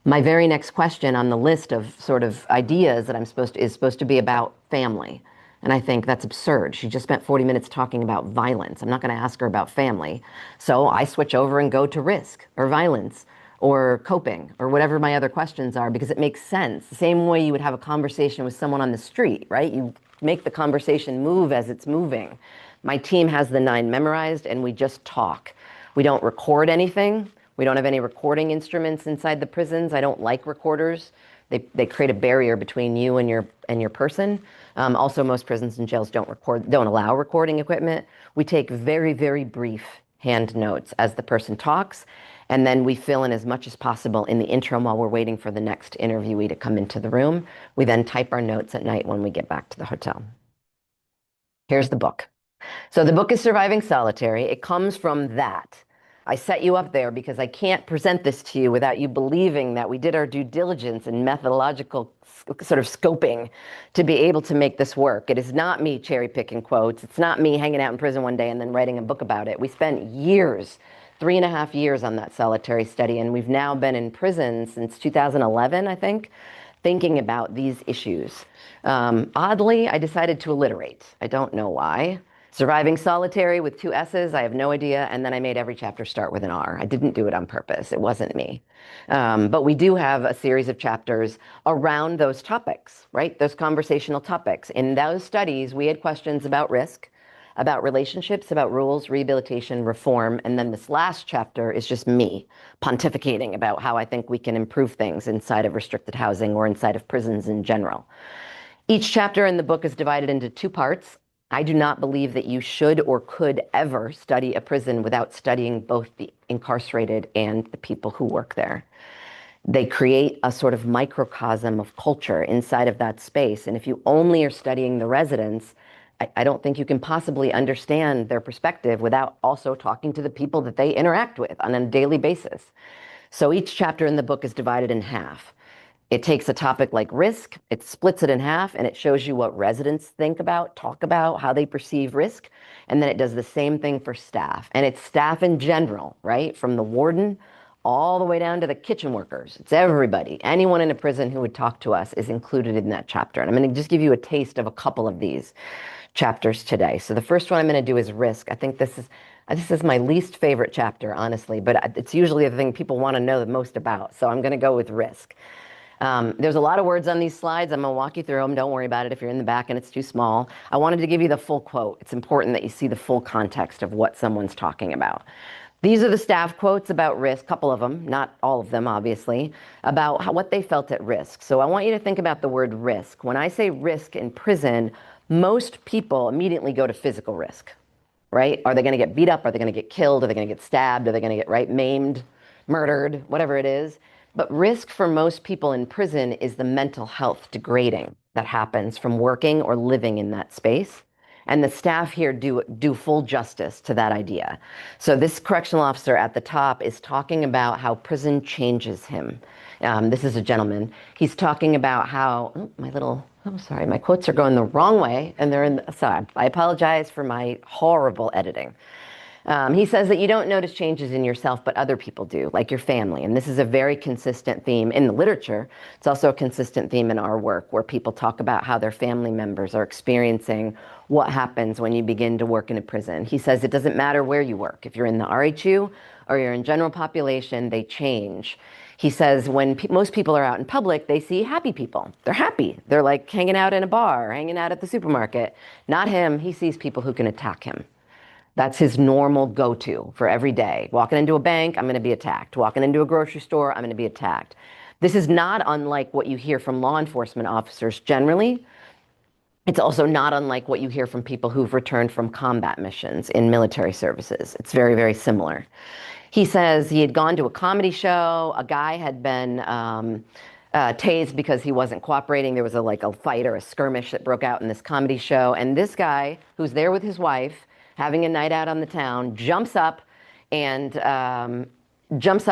My very next question on the list of sort of ideas that is supposed to be about family. And I think that's absurd. She just spent 40 minutes talking about violence. I'm not going to ask her about family. So I switch over and go to risk or violence or coping or whatever my other questions are, because it makes sense. The same way you would have a conversation with someone on the street, right? You make the conversation move as it's moving. My team has the 9 memorized, and we just talk. We don't record anything. We don't have any recording instruments inside the prisons. I don't like recorders. They create a barrier between you and your person. Also, most prisons and jails don't allow recording equipment. We take very, very brief hand notes as the person talks, and then we fill in as much as possible in the interim while we're waiting for the next interviewee to come into the room. We then type our notes at night when we get back to the hotel. Here's the book. So the book is Surviving Solitary. It comes from that. I set you up there because I can't present this to you without you believing that we did our due diligence and methodological sort of scoping to be able to make this work. It is not me cherry picking quotes. It's not me hanging out in prison one day and then writing a book about it. We spent years, 3.5 years on that solitary study, and we've now been in prison since 2011, I think, thinking about these issues. Oddly, I decided to alliterate. I don't know why. Surviving Solitary with 2 S's, I have no idea. And then I made every chapter start with an R. I didn't do it on purpose. It wasn't me. But we do have a series of chapters around those topics, right? Those conversational topics. In those studies, we had questions about risk, about relationships, about rules, rehabilitation, reform. And then this last chapter is just me pontificating about how I think we can improve things inside of restricted housing or inside of prisons in general. Each chapter in the book is divided into 2 parts. I do not believe that you should or could ever study a prison without studying both the incarcerated and the people who work there. They create a sort of microcosm of culture inside of that space. And if you only are studying the residents, I don't think you can possibly understand their perspective without also talking to the people that they interact with on a daily basis. So each chapter in the book is divided in half. It takes a topic like risk, it splits it in half, and it shows you what residents think about, talk about, how they perceive risk. And then it does the same thing for staff. And it's staff in general, right? From the warden all the way down to the kitchen workers. It's everybody. Anyone in a prison who would talk to us is included in that chapter. And I'm going to just give you a taste of a couple of these chapters today. So the first one I'm going to do is risk. I think this is my least favorite chapter, honestly, but it's usually the thing people want to know the most about. So I'm going to go with risk. There's a lot of words on these slides. I'm going to walk you through them. Don't worry about it if you're in the back and it's too small. I wanted to give you the full quote. It's important that you see the full context of what someone's talking about. These are the staff quotes about risk, a couple of them, not all of them, obviously, about what they felt at risk. So I want you to think about the word risk. When I say risk in prison, most people immediately go to physical risk, right? Are they going to get beat up? Are they going to get killed? Are they going to get stabbed? Are they going to get, right, maimed, murdered, whatever it is? But risk for most people in prison is the mental health degrading that happens from working or living in that space. And the staff here do full justice to that idea. So this correctional officer at the top is talking about how prison changes him. This is a gentleman. He's talking about how, I'm sorry, my quotes are going the wrong way, and sorry, I apologize for my horrible editing. He says that you don't notice changes in yourself, but other people do, like your family. And this is a very consistent theme in the literature. It's also a consistent theme in our work, where people talk about how their family members are experiencing what happens when you begin to work in a prison. He says it doesn't matter where you work. If you're in the RHU or you're in general population, they change. He says when most people are out in public, they see happy people. They're happy. They're like hanging out in a bar, hanging out at the supermarket. Not him. He sees people who can attack him. That's his normal go-to for every day. Walking into a bank, I'm going to be attacked. Walking into a grocery store, I'm going to be attacked. This is not unlike what you hear from law enforcement officers generally. It's also not unlike what you hear from people who've returned from combat missions in military services. It's very, very similar. He says he had gone to a comedy show. A guy had been tased because he wasn't cooperating. There was a fight or a skirmish that broke out in this comedy show. And this guy, who's there with his wife, having a night out on the town, jumps up and jumped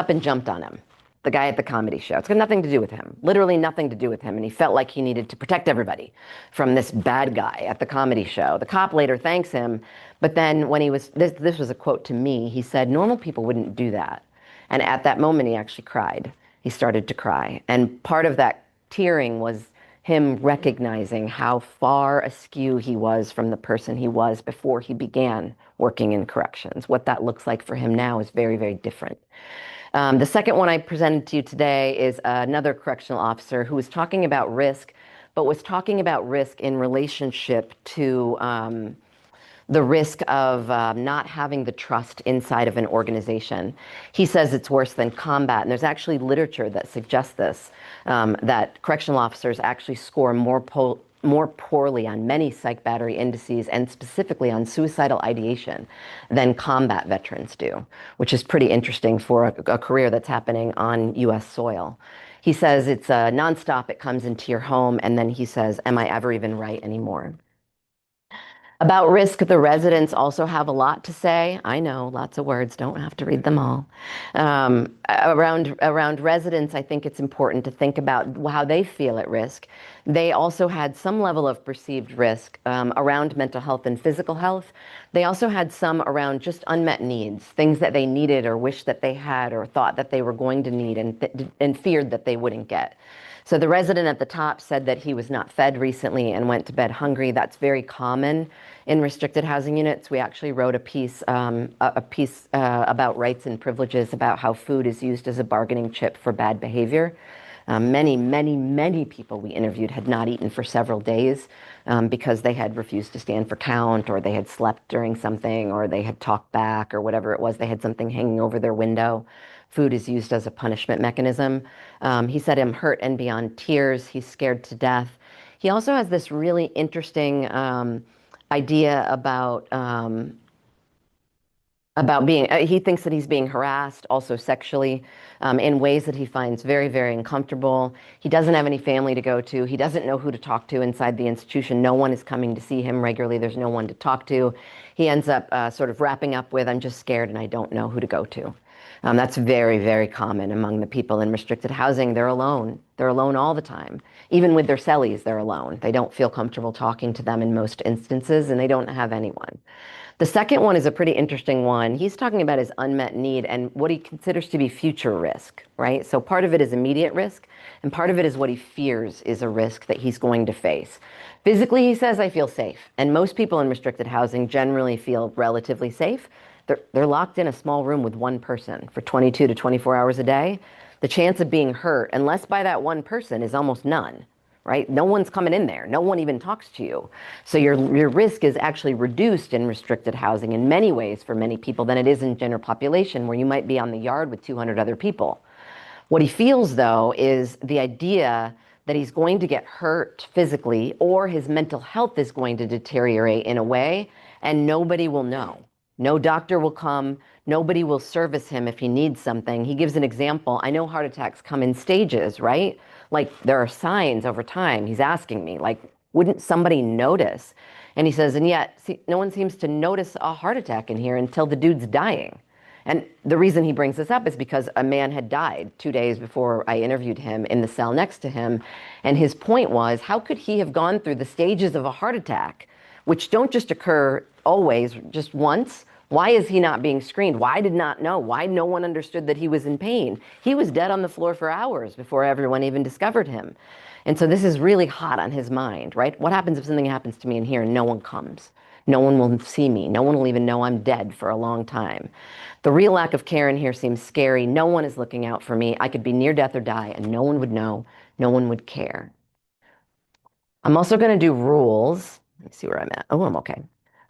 on him, the guy at the comedy show. It's got nothing to do with him, literally nothing to do with him. And he felt like he needed to protect everybody from this bad guy at the comedy show. The cop later thanks him, but then when this was a quote to me, he said, normal people wouldn't do that. And at that moment, he actually cried. He started to cry. And part of that tearing was him recognizing how far askew he was from the person he was before he began working in corrections. What that looks like for him now is very, very different. The second one I presented to you today is another correctional officer who was talking about risk, but was talking about risk in relationship to the risk of not having the trust inside of an organization. He says it's worse than combat, and there's actually literature that suggests this, that correctional officers actually score more poorly on many psych battery indices, and specifically on suicidal ideation, than combat veterans do, which is pretty interesting for a career that's happening on U.S. soil. He says it's nonstop, it comes into your home, and then he says, am I ever even right anymore? About risk, the residents also have a lot to say. I know, lots of words, don't have to read them all. Around residents, I think it's important to think about how they feel at risk. They also had some level of perceived risk around mental health and physical health. They also had some around just unmet needs, things that they needed or wished that they had or thought that they were going to need and feared that they wouldn't get. So the resident at the top said that he was not fed recently and went to bed hungry. That's very common in restricted housing units. We actually wrote a piece about rights and privileges, about how food is used as a bargaining chip for bad behavior. Many people we interviewed had not eaten for several days because they had refused to stand for count, or they had slept during something, or they had talked back, or whatever it was. They had something hanging over their window. Food is used as a punishment mechanism. He said, I'm hurt and beyond tears. He's scared to death. He also has this really interesting idea about about being, he thinks that he's being harassed, also sexually, in ways that he finds very, very uncomfortable. He doesn't have any family to go to. He doesn't know who to talk to inside the institution. No one is coming to see him regularly. There's no one to talk to. He ends up sort of wrapping up with, I'm just scared and I don't know who to go to. That's very, very common among the people in restricted housing. They're alone. They're alone all the time. Even with their cellies, they're alone. They don't feel comfortable talking to them in most instances, and they don't have anyone. The second one is a pretty interesting one. He's talking about his unmet need and what he considers to be future risk, right? So part of it is immediate risk, and part of it is what he fears is a risk that he's going to face. Physically, he says, I feel safe. And most people in restricted housing generally feel relatively safe. They're locked in a small room with one person for 22 to 24 hours a day. The chance of being hurt, unless by that one person, is almost none, right? No one's coming in there. No one even talks to you. So your risk is actually reduced in restricted housing in many ways for many people than it is in general population, where you might be on the yard with 200 other people. What he feels, though, is the idea that he's going to get hurt physically or his mental health is going to deteriorate in a way, and nobody will know. No doctor will come. Nobody will service him if he needs something. He gives an example. I know heart attacks come in stages, right? Like there are signs over time. He's asking me, like, wouldn't somebody notice? And he says, and yet, see, no one seems to notice a heart attack in here until the dude's dying. And the reason he brings this up is because a man had died 2 days before I interviewed him in the cell next to him. And his point was, how could he have gone through the stages of a heart attack, which don't just occur always, just once? Why is he not being screened? Why did not know? Why no one understood that he was in pain? He was dead on the floor for hours before everyone even discovered him. And so this is really hot on his mind, right? What happens if something happens to me in here and no one comes? No one will see me. No one will even know I'm dead for a long time. The real lack of care in here seems scary. No one is looking out for me. I could be near death or die and no one would know. No one would care. I'm also going to do rules. Let me see where I'm at. Oh, I'm okay.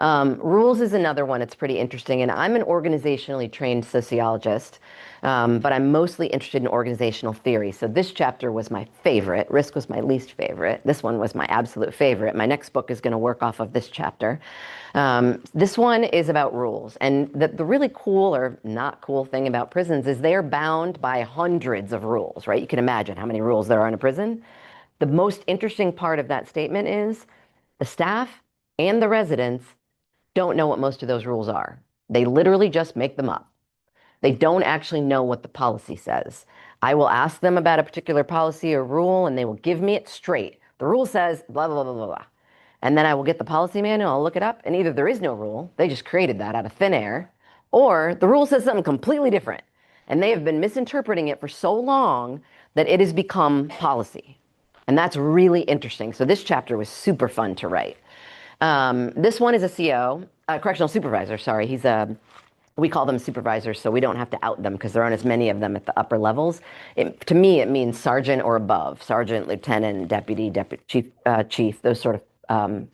Rules is another one. It's pretty interesting. And I'm an organizationally trained sociologist, but I'm mostly interested in organizational theory. So this chapter was my favorite. Risk was my least favorite. This one was my absolute favorite. My next book is going to work off of this chapter. This one is about rules. And the really cool or not cool thing about prisons is they're bound by hundreds of rules, right? You can imagine how many rules there are in a prison. The most interesting part of that statement is the staff and the residents don't know what most of those rules are. They literally just make them up. They don't actually know what the policy says. I will ask them about a particular policy or rule, and they will give me it straight. The rule says blah, blah, blah, blah, blah. And then I will get the policy manual, I'll look it up, and either there is no rule, they just created that out of thin air, or the rule says something completely different. And they have been misinterpreting it for so long that it has become policy. And that's really interesting. So this chapter was super fun to write. This one is a CO, correctional supervisor, sorry. We call them supervisors, so we don't have to out them because there aren't as many of them at the upper levels. To me, it means sergeant or above, sergeant, lieutenant, deputy, chief, those sort of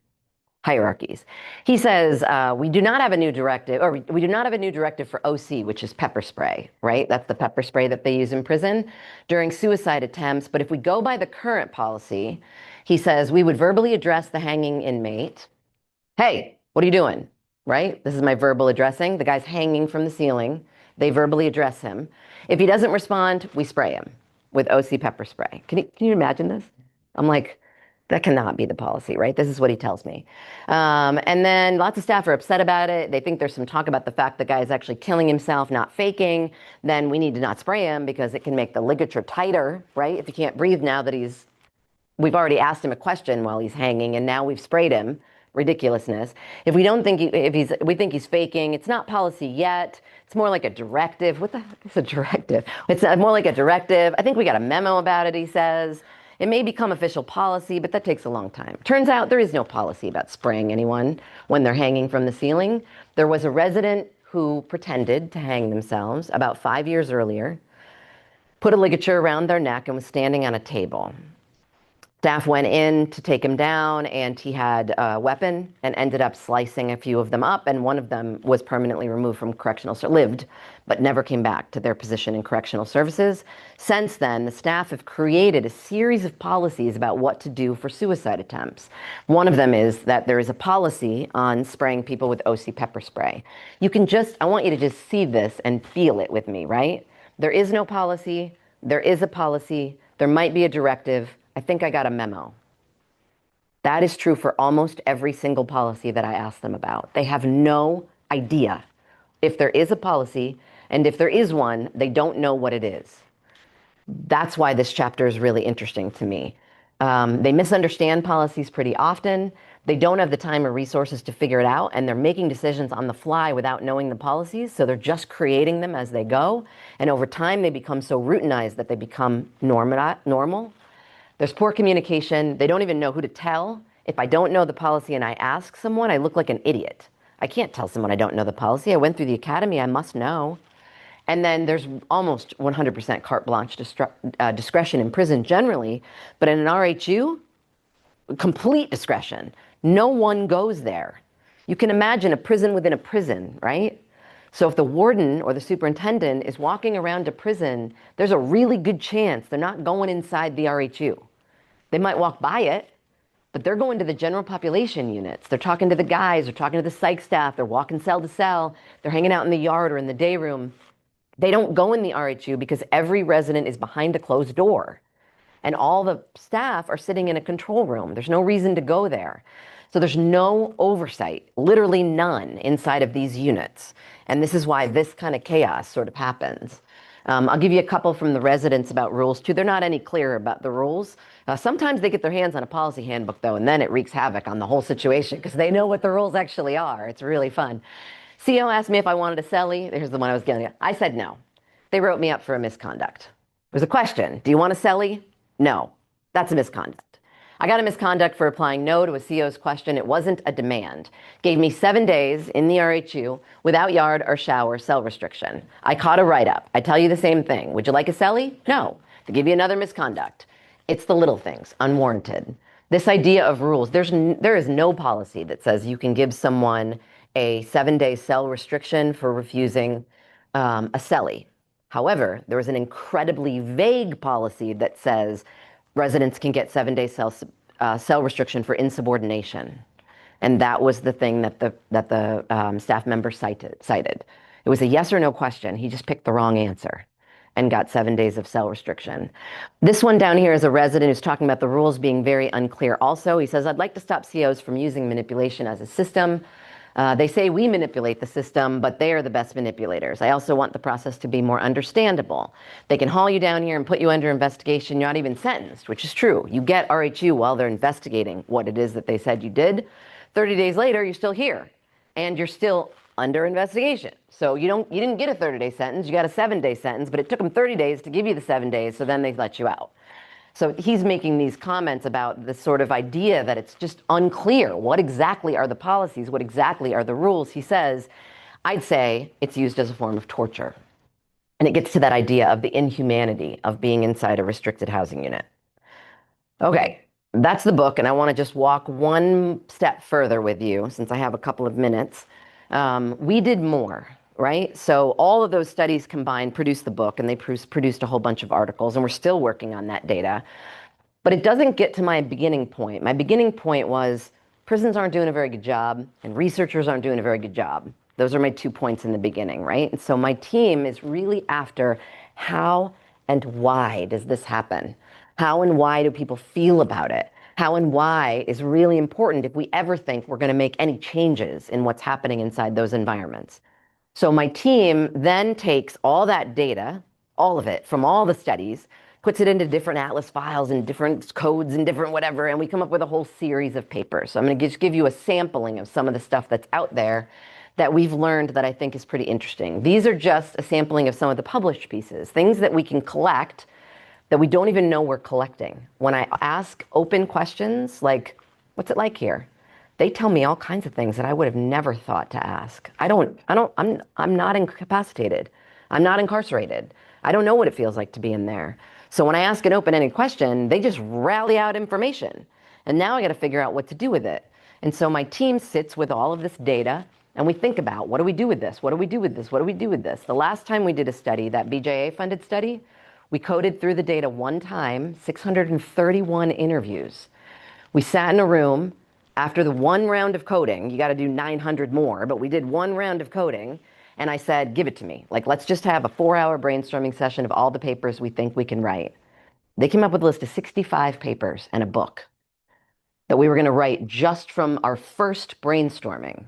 hierarchies. He says, we do not have a new directive, or we do not have a new directive for OC, which is pepper spray, right? That's the pepper spray that they use in prison during suicide attempts. But if we go by the current policy, he says, we would verbally address the hanging inmate. Hey, what are you doing? Right? This is my verbal addressing. The guy's hanging from the ceiling. They verbally address him. If he doesn't respond, we spray him with OC pepper spray. Can you imagine this? I'm like, that cannot be the policy, right? This is what he tells me. And then lots of staff are upset about it. They think there's some talk about the fact the guy is actually killing himself, not faking. Then we need to not spray him because it can make the ligature tighter, right? If he can't breathe now that we've already asked him a question while he's hanging and now we've sprayed him. Ridiculousness. If we don't think we think he's faking, it's not policy yet. It's more like a directive. What the heck is a directive? It's more like a directive. I think we got a memo about it, he says. It may become official policy, but that takes a long time. Turns out there is no policy about spraying anyone when they're hanging from the ceiling. There was a resident who pretended to hang themselves about 5 years earlier, put a ligature around their neck and was standing on a table. Staff went in to take him down, and he had a weapon and ended up slicing a few of them up, and one of them was permanently removed from lived, but never came back to their position in correctional services. Since then, the staff have created a series of policies about what to do for suicide attempts. One of them is that there is a policy on spraying people with OC pepper spray. I want you to just see this and feel it with me, right? There is no policy. There is a policy. There might be a directive. I think I got a memo. That is true for almost every single policy that I ask them about. They have no idea if there is a policy, and if there is one, they don't know what it is. That's why this chapter is really interesting to me. They misunderstand policies pretty often. They don't have the time or resources to figure it out, and they're making decisions on the fly without knowing the policies, so they're just creating them as they go. And over time, they become so routinized that they become normal. There's poor communication. They don't even know who to tell. If I don't know the policy and I ask someone, I look like an idiot. I can't tell someone I don't know the policy. I went through the academy. I must know. And then there's almost 100% carte blanche discretion in prison generally. But in an RHU, complete discretion. No one goes there. You can imagine a prison within a prison, right? So if the warden or the superintendent is walking around a prison, there's a really good chance they're not going inside the RHU. They might walk by it, but they're going to the general population units. They're talking to the guys, they're talking to the psych staff, they're walking cell to cell, they're hanging out in the yard or in the day room. They don't go in the RHU because every resident is behind a closed door. And all the staff are sitting in a control room. There's no reason to go there. So there's no oversight, literally none, inside of these units. And this is why this kind of chaos sort of happens. I'll give you a couple from the residents about rules too. They're not any clearer about the rules. Sometimes they get their hands on a policy handbook though, and then it wreaks havoc on the whole situation because they know what the rules actually are. It's really fun. CO asked me if I wanted a cellie. Here's the one I was getting at. I said no. They wrote me up for a misconduct. It was a question. Do you want a cellie? No. That's a misconduct. I got a misconduct for applying no to a CO's question. It wasn't a demand. Gave me 7 days in the RHU without yard or shower cell restriction. I caught a write-up. I tell you the same thing. Would you like a cellie? No. To give you another misconduct. It's the little things, unwarranted. This idea of rules, there is no policy that says you can give someone a 7-day cell restriction for refusing a cellie. However, there is an incredibly vague policy that says residents can get 7-day cell restriction for insubordination. And that was the thing that the staff member cited. It was a yes or no question. He just picked the wrong answer and got 7 days of cell restriction. This one down here is a resident who's talking about the rules being very unclear also. He says, I'd like to stop COs from using manipulation as a system. They say we manipulate the system, but they are the best manipulators. I also want the process to be more understandable. They can haul you down here and put you under investigation. You're not even sentenced, which is true. You get RHU while they're investigating what it is that they said you did. 30 days later, you're still here, and you're still under investigation. So you didn't get a 30-day sentence. You got a 7-day sentence, but it took them 30 days to give you the 7 days, so then they let you out. So he's making these comments about this sort of idea that it's just unclear. What exactly are the policies? What exactly are the rules? He says, I'd say it's used as a form of torture. And it gets to that idea of the inhumanity of being inside a restricted housing unit. Okay, that's the book. And I want to just walk one step further with you since I have a couple of minutes. We did more. Right? So all of those studies combined produced the book, and they produced a whole bunch of articles, and we're still working on that data. But it doesn't get to my beginning point. My beginning point was prisons aren't doing a very good job, and researchers aren't doing a very good job. Those are my 2 points in the beginning, right? And so my team is really after how and why does this happen? How and why do people feel about it? How and why is really important if we ever think we're going to make any changes in what's happening inside those environments. So my team then takes all that data, all of it from all the studies, puts it into different atlas files and different codes and different whatever, and we come up with a whole series of papers. So I'm going to just give you a sampling of some of the stuff that's out there that we've learned that I think is pretty interesting. These are just a sampling of some of the published pieces, things that we can collect that we don't even know we're collecting. When I ask open questions like, what's it like here? They tell me all kinds of things that I would have never thought to ask. I'm not incapacitated. I'm not incarcerated. I don't know what it feels like to be in there. So when I ask an open-ended question, they just rally out information. And now I got to figure out what to do with it. And so my team sits with all of this data and we think about, what do we do with this? What do we do with this? What do we do with this? The last time we did a study, that BJA funded study, we coded through the data one time, 631 interviews. We sat in a room after the one round of coding. You got to do 900 more, but we did one round of coding. And I said, give it to me. Like, let's just have a 4-hour brainstorming session of all the papers we think we can write. They came up with a list of 65 papers and a book that we were going to write just from our first brainstorming.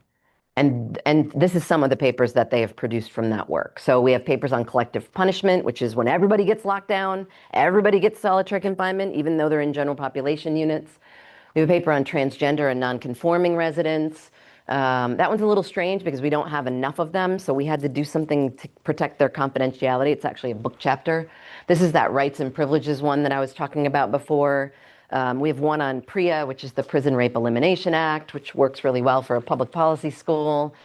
And this is some of the papers that they have produced from that work. So we have papers on collective punishment, which is when everybody gets locked down, everybody gets solitary confinement, even though they're in general population units. We have a paper on transgender and non-conforming residents. That one's a little strange because we don't have enough of them, so we had to do something to protect their confidentiality. It's actually a book chapter. This is that rights and privileges one that I was talking about before. We have one on PREA, which is the Prison Rape Elimination Act, which works really well for a public policy school.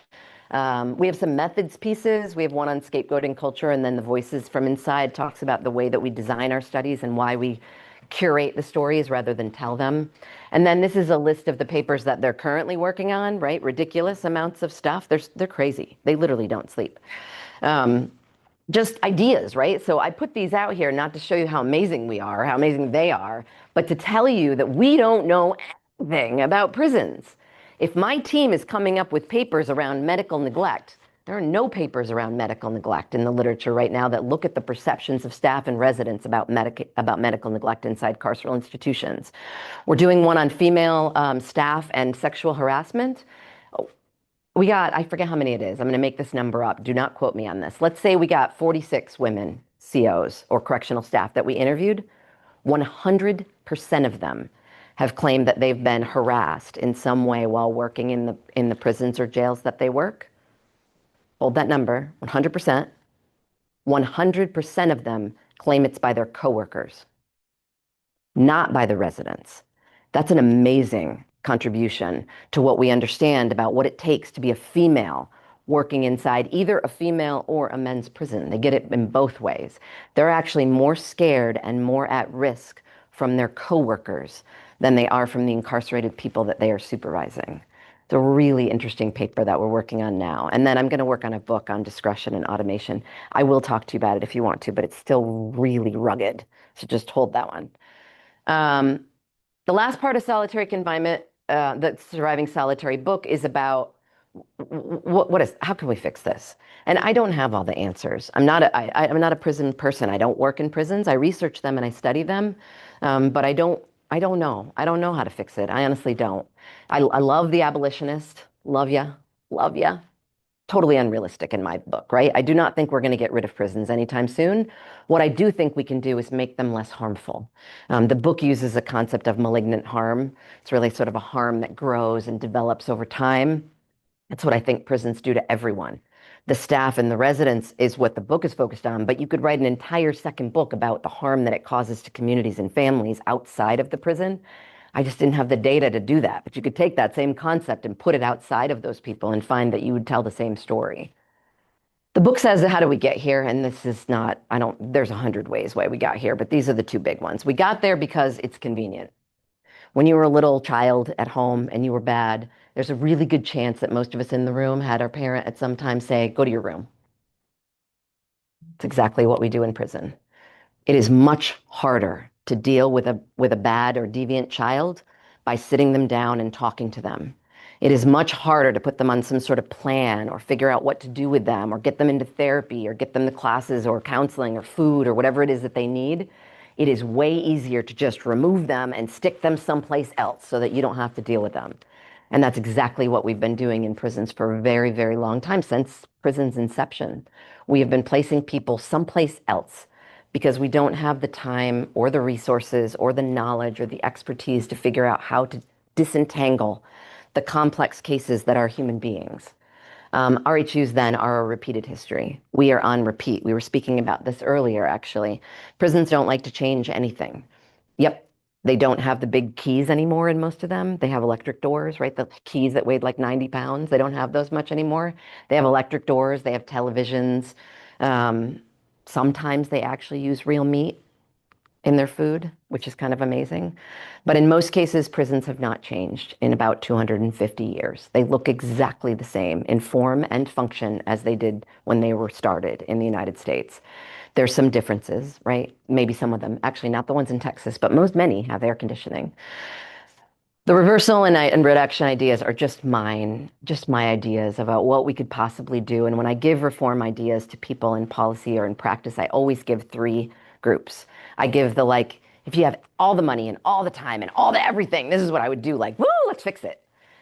We have some methods pieces. We have one on scapegoating culture, and then the Voices from Inside talks about the way that we design our studies and why we curate the stories rather than tell them. And then this is a list of the papers that they're currently working on, right? Ridiculous amounts of stuff. They're crazy. They literally don't sleep. Just ideas, right? So I put these out here not to show you how amazing we are, how amazing they are, but to tell you that we don't know anything about prisons. If my team is coming up with papers around medical neglect, there are no papers around medical neglect in the literature right now that look at the perceptions of staff and residents about medical neglect inside carceral institutions. We're doing one on female staff and sexual harassment. We got, I forget how many it is. I'm going to make this number up. Do not quote me on this. Let's say we got 46 women COs or correctional staff that we interviewed. 100% of them have claimed that they've been harassed in some way while working in the prisons or jails that they work. Hold that number, 100%. 100% of them claim it's by their coworkers, not by the residents. That's an amazing contribution to what we understand about what it takes to be a female working inside either a female or a men's prison. They get it in both ways. They're actually more scared and more at risk from their coworkers than they are from the incarcerated people that they are supervising. It's a really interesting paper that we're working on now. And then I'm going to work on a book on discretion and automation. I will talk to you about it if you want to, but it's still really rugged. So just hold that one. The last part of solitary confinement, the Surviving Solitary book, is about how can we fix this? And I don't have all the answers. I'm not a prison person. I don't work in prisons. I research them and I study them, but I don't know. I don't know how to fix it. I honestly don't. I love The Abolitionist. Love ya. Love ya. Totally unrealistic in my book, right? I do not think we're going to get rid of prisons anytime soon. What I do think we can do is make them less harmful. The book uses a concept of malignant harm. It's really sort of a harm that grows and develops over time. That's what I think prisons do to everyone. The staff and the residents is what the book is focused on, but you could write an entire second book about the harm that it causes to communities and families outside of the prison. I just didn't have the data to do that, but you could take that same concept and put it outside of those people and find that you would tell the same story. The book says, how do we get here? And this is not, there's 100 ways why we got here, but these are the two big ones. We got there because it's convenient. When you were a little child at home and you were bad, there's a really good chance that most of us in the room had our parent at some time say, go to your room. It's exactly what we do in prison. It is much harder to deal with a bad or deviant child by sitting them down and talking to them. It is much harder to put them on some sort of plan or figure out what to do with them or get them into therapy or get them to classes or counseling or food or whatever it is that they need. It is way easier to just remove them and stick them someplace else so that you don't have to deal with them. And that's exactly what we've been doing in prisons for a very, very long time, since prison's inception. We have been placing people someplace else because we don't have the time or the resources or the knowledge or the expertise to figure out how to disentangle the complex cases that are human beings. RHUs then are a repeated history. We are on repeat. We were speaking about this earlier, actually. Prisons don't like to change anything. Yep, they don't have the big keys anymore in most of them. They have electric doors, right? The keys that weighed like 90 pounds. They don't have those much anymore. They have electric doors. They have televisions. Sometimes they actually use real meat. in their food, which is kind of amazing. But in most cases, prisons have not changed in about 250 years. They look exactly the same in form and function as they did when they were started in the United States. There's some differences, right? Maybe some of them, actually not the ones in Texas, but many have air conditioning. The reversal and reduction ideas are just my ideas about what we could possibly do. And when I give reform ideas to people in policy or in practice, I always give three groups. I give the like, if you have all the money and all the time and all the everything, this is what I would do. Like, woo, let's fix it.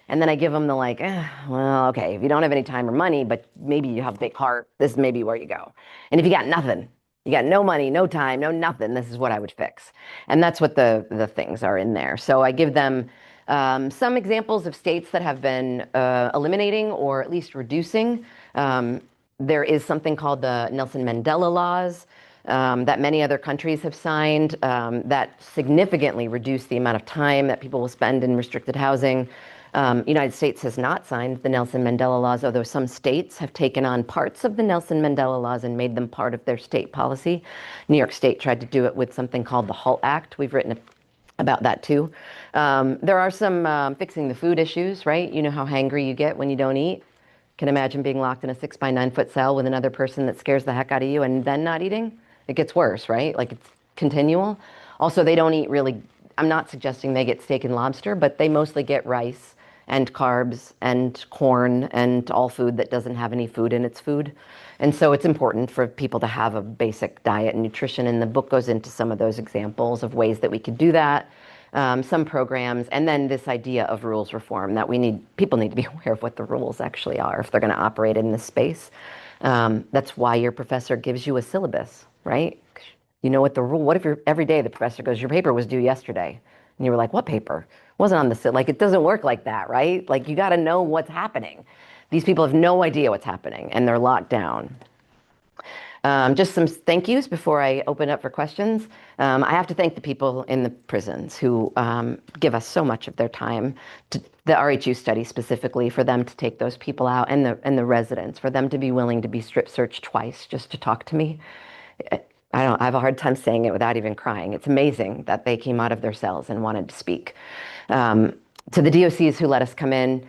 And then I give them the like, well, okay, if you don't have any time or money, but maybe you have a big heart, this may be where you go. And if you got nothing, you got no money, no time, no nothing, this is what I would fix. And that's what the things are in there. So I give them some examples of states that have been eliminating or at least reducing. There is something called the Nelson Mandela laws that many other countries have signed that significantly reduce the amount of time that people will spend in restricted housing. United States has not signed the Nelson Mandela laws, although some states have taken on parts of the Nelson Mandela laws and made them part of their state policy. New York State tried to do it with something called the HALT Act. We've written about that too. There are some fixing the food issues, right? You know how hangry you get when you don't eat. Can imagine being locked in a 6 by 9 foot cell with another person that scares the heck out of you and then not eating. It gets worse, right? Like it's continual. Also, they don't eat really, I'm not suggesting they get steak and lobster, but they mostly get rice and carbs and corn and all food that doesn't have any food in its food. And so it's important for people to have a basic diet and nutrition. And the book goes into some of those examples of ways that we could do that, some programs, and then this idea of rules reform that people need to be aware of what the rules actually are if they're going to operate in this space. That's why your professor gives you a syllabus, right? You know what the rule, what if every day the professor goes, your paper was due yesterday? And you were like, what paper? Wasn't on the, like, it doesn't work like that, right? Like, you got to know what's happening. These people have no idea what's happening and they're locked down. Just some thank yous before I open up for questions. I have to thank the people in the prisons who give us so much of their time, to the RHU study specifically, for them to take those people out, and the residents, for them to be willing to be strip searched twice just to talk to me. I have a hard time saying it without even crying. It's amazing that they came out of their cells and wanted to speak. To the DOCs who let us come in,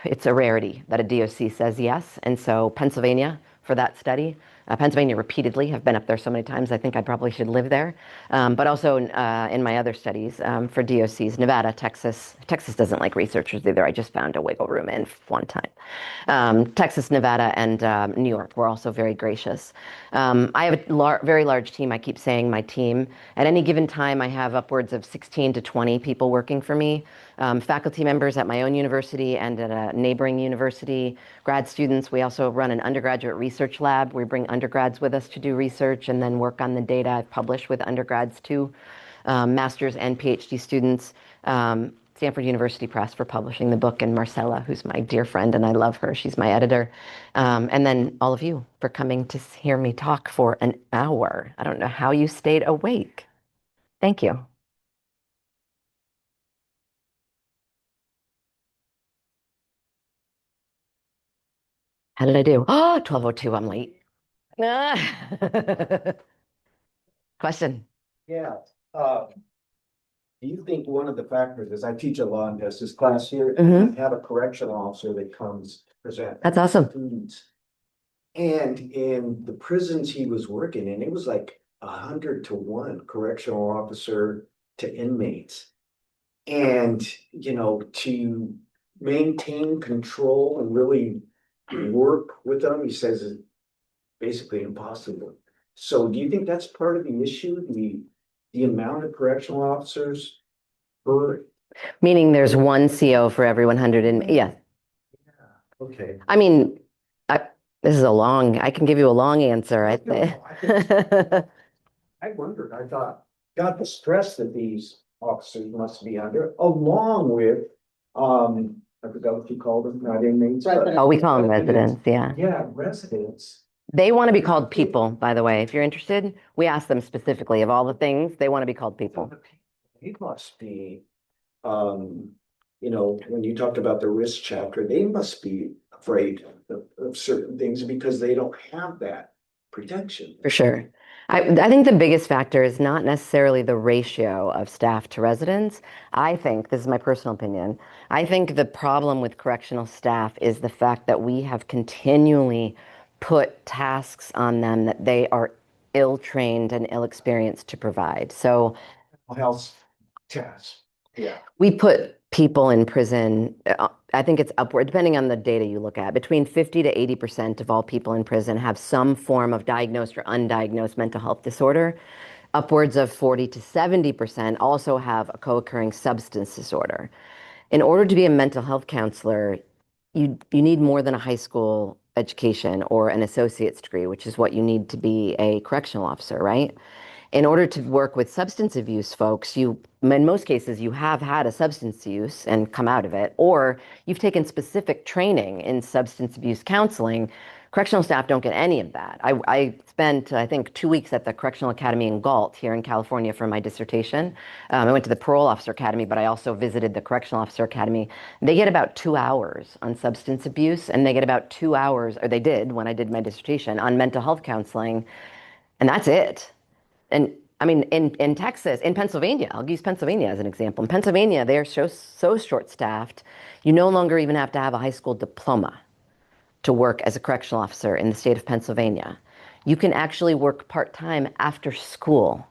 it's a rarity that a DOC says yes. And so Pennsylvania, for that study, Pennsylvania repeatedly, have been up there so many times, I think I probably should live there. But also in my other studies for DOCs, Nevada, Texas. Texas doesn't like researchers either. I just found a wiggle room in one time. Texas, Nevada, and New York were also very gracious. I have a very large team. I keep saying my team. At any given time, I have upwards of 16 to 20 people working for me. Faculty members at my own university and at a neighboring university, grad students. We also run an undergraduate research lab. We bring undergrads with us to do research and then work on the data. I've published with undergrads too, master's and PhD students. Stanford University Press for publishing the book, and Marcella, who's my dear friend, and I love her. She's my editor. And then all of you for coming to hear me talk for an hour. I don't know how you stayed awake. Thank you. How did I do? Oh, 12:02, I'm late. Question. Yeah. Do you think one of the factors is I teach a law and justice class here, Mhm. and I have a correctional officer that comes present. That's awesome. Students. And in the prisons he was working in, it was like 100 to 1 correctional officer to inmates. And, to maintain control and really work with them, he says, is basically impossible. So do you think that's part of the issue, the amount of correctional officers per? Meaning there's one CO for every 100 and yeah. Okay. I mean, this is I can give you a long answer. I wondered, I thought, God, the stress that these officers must be under, along with, I forgot what you called them, not inmates. Oh, we call them residents, yeah. Yeah, residents. They want to be called people, by the way. If you're interested, we ask them specifically of all the things, they want to be called people. They must be, when you talked about the risk chapter, they must be afraid of certain things because they don't have that protection. For sure. I think the biggest factor is not necessarily the ratio of staff to residents. I think, this is my personal opinion, I think the problem with correctional staff is the fact that we have continually put tasks on them that they are ill-trained and ill-experienced to provide. So Health test. Yeah. we put people in prison, I think it's upward, depending on the data you look at, between 50 to 80% of all people in prison have some form of diagnosed or undiagnosed mental health disorder. Upwards of 40 to 70% also have a co-occurring substance disorder. In order to be a mental health counselor, you need more than a high school education or an associate's degree, which is what you need to be a correctional officer, right? In order to work with substance abuse folks, in most cases, you have had a substance use and come out of it, or you've taken specific training in substance abuse counseling. Correctional staff don't get any of that. I spent, I think, 2 weeks at the Correctional Academy in Galt here in California for my dissertation. I went to the Parole Officer Academy, but I also visited the Correctional Officer Academy. They get about 2 hours on substance abuse, and they get about 2 hours, or they did when I did my dissertation, on mental health counseling, and that's it. And I mean, in Texas, in Pennsylvania, I'll use Pennsylvania as an example. In Pennsylvania, they're so short-staffed, you no longer even have to have a high school diploma to work as a correctional officer in the state of Pennsylvania. You can actually work part-time after school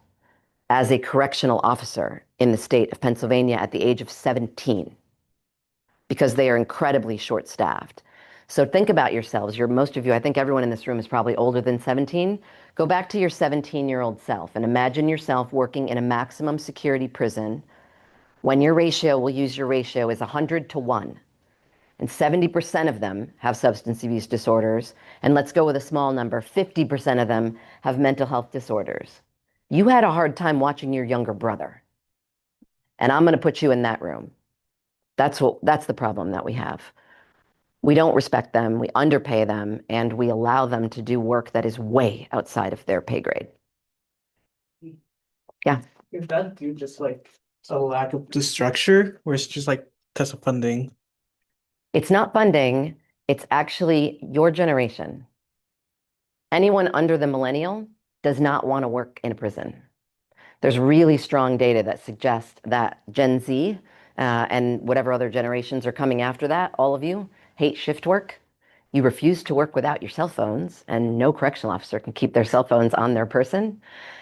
as a correctional officer in the state of Pennsylvania at the age of 17 because they are incredibly short-staffed. So think about yourselves. Most of you, I think everyone in this room is probably older than 17. Go back to your 17-year-old self and imagine yourself working in a maximum security prison when your ratio, we'll use your ratio, is 100 to 1. And 70% of them have substance abuse disorders. And let's go with a small number, 50% of them have mental health disorders. You had a hard time watching your younger brother. And I'm going to put you in that room. That's the problem that we have. We don't respect them, we underpay them, and we allow them to do work that is way outside of their pay grade. Yeah. Is that due just like a lack of the structure, or it's just like because of funding? It's not funding, it's actually your generation. Anyone under the millennial does not want to work in a prison. There's really strong data that suggests that Gen Z and whatever other generations are coming after that, all of you, hate shift work. You refuse to work without your cell phones, and no correctional officer can keep their cell phones on their person.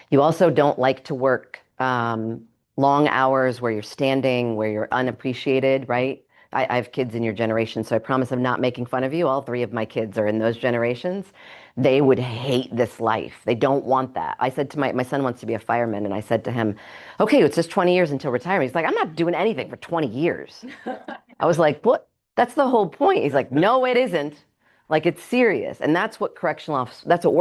You also don't like to work long hours where you're standing, where you're unappreciated, right? I have kids in your generation, so I promise I'm not making fun of you. All 3 of my kids are in those generations. They would hate this life. They don't want that. I said to my son wants to be a fireman, and I said to him, okay, it's just 20 years until retirement. He's like, I'm not doing anything for 20 years. I was like, what? That's the whole point. He's like, no, it isn't. Like, it's serious. And that's what correctional officers, that's what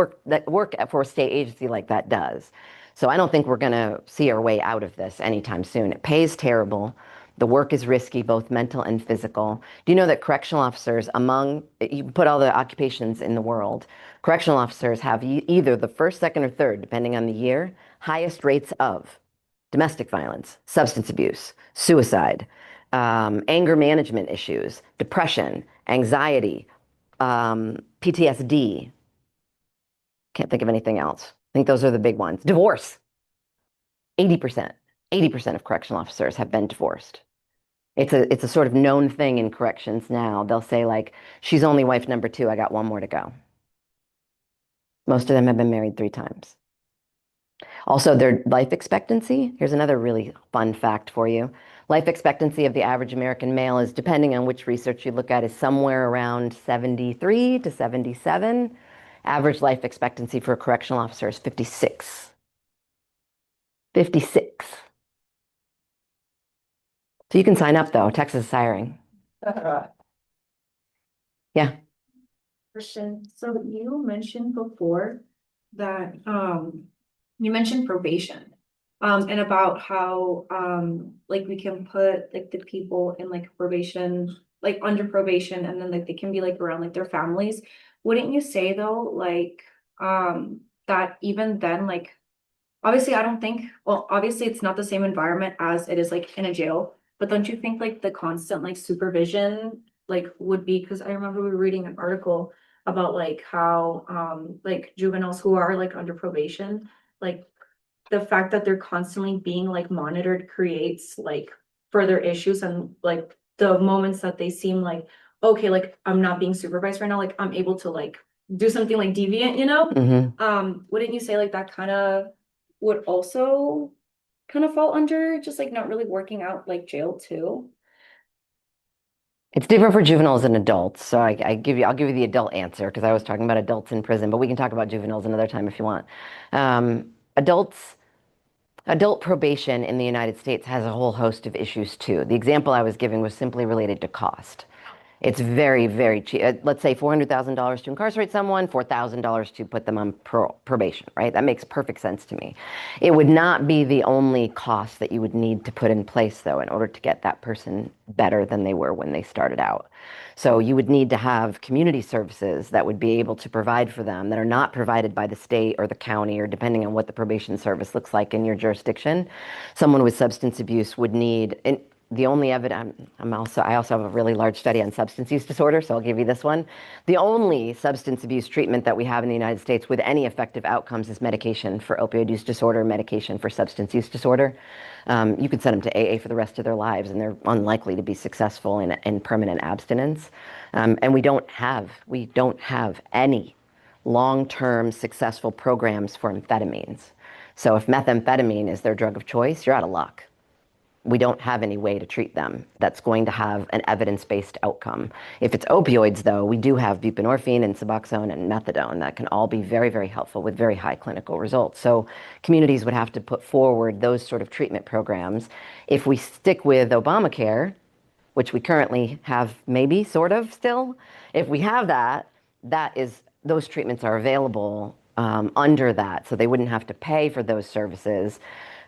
work for a state agency like that does. So I don't think we're going to see our way out of this anytime soon. It pays terrible. The work is risky, both mental and physical. Do you know that correctional officers, you put all the occupations in the world, correctional officers have either the first, second, or third, depending on the year, highest rates of domestic violence, substance abuse, suicide, anger management issues, depression, anxiety, PTSD. Can't think of anything else. I think those are the big ones. Divorce. 80%. 80% of correctional officers have been divorced. It's a sort of known thing in corrections now. They'll say, like, she's only wife number 2, I got 1 more to go. Most of them have been married 3 times. Also, their life expectancy, here's another really fun fact for you. Life expectancy of the average American male is, depending on which research you look at, is somewhere around 73 to 77. Average life expectancy for a correctional officer is 56. 56. So you can sign up, though. Texas is hiring. Yeah. Question. So you mentioned before that you mentioned probation and about how like we can put like the people in like probation, like under probation, and then like they can be like around like their families. Wouldn't you say though, like that even then, like obviously I don't think, well, obviously it's not the same environment as it is like in a jail, but don't you think like the constant like supervision like would be, because I remember we were reading an article about like how like juveniles who are like under probation, like the fact that they're constantly being like monitored creates like further issues, and like the moments that they seem like, okay, like I'm not being supervised right now, like I'm able to like do something like deviant, you know? Wouldn't you say like that kind of would also kind of fall under just like not really working out like jail too? It's different for juveniles and adults. So I'll give you the adult answer because I was talking about adults in prison, but we can talk about juveniles another time if you want. Adults, adult probation in the United States has a whole host of issues too. The example I was giving was simply related to cost. It's very, very cheap. Let's say $400,000 to incarcerate someone, $4,000 to put them on probation, right? That makes perfect sense to me. It would not be the only cost that you would need to put in place, though, in order to get that person better than they were when they started out. So you would need to have community services that would be able to provide for them that are not provided by the state or the county, or depending on what the probation service looks like in your jurisdiction. Someone with substance abuse would need, and the only evidence, I also have a really large study on substance use disorder, so I'll give you this one. The only substance abuse treatment that we have in the United States with any effective outcomes is medication for opioid use disorder, medication for substance use disorder. You could send them to AA for the rest of their lives, and they're unlikely to be successful in permanent abstinence. And we don't have any long-term successful programs for amphetamines. So if methamphetamine is their drug of choice, you're out of luck. We don't have any way to treat them that's going to have an evidence-based outcome. If it's opioids, though, we do have buprenorphine and Suboxone and methadone that can all be very, very helpful with very high clinical results. So communities would have to put forward those sort of treatment programs. If we stick with Obamacare, which we currently have maybe sort of still, if we have that, those treatments are available under that, so they wouldn't have to pay for those services.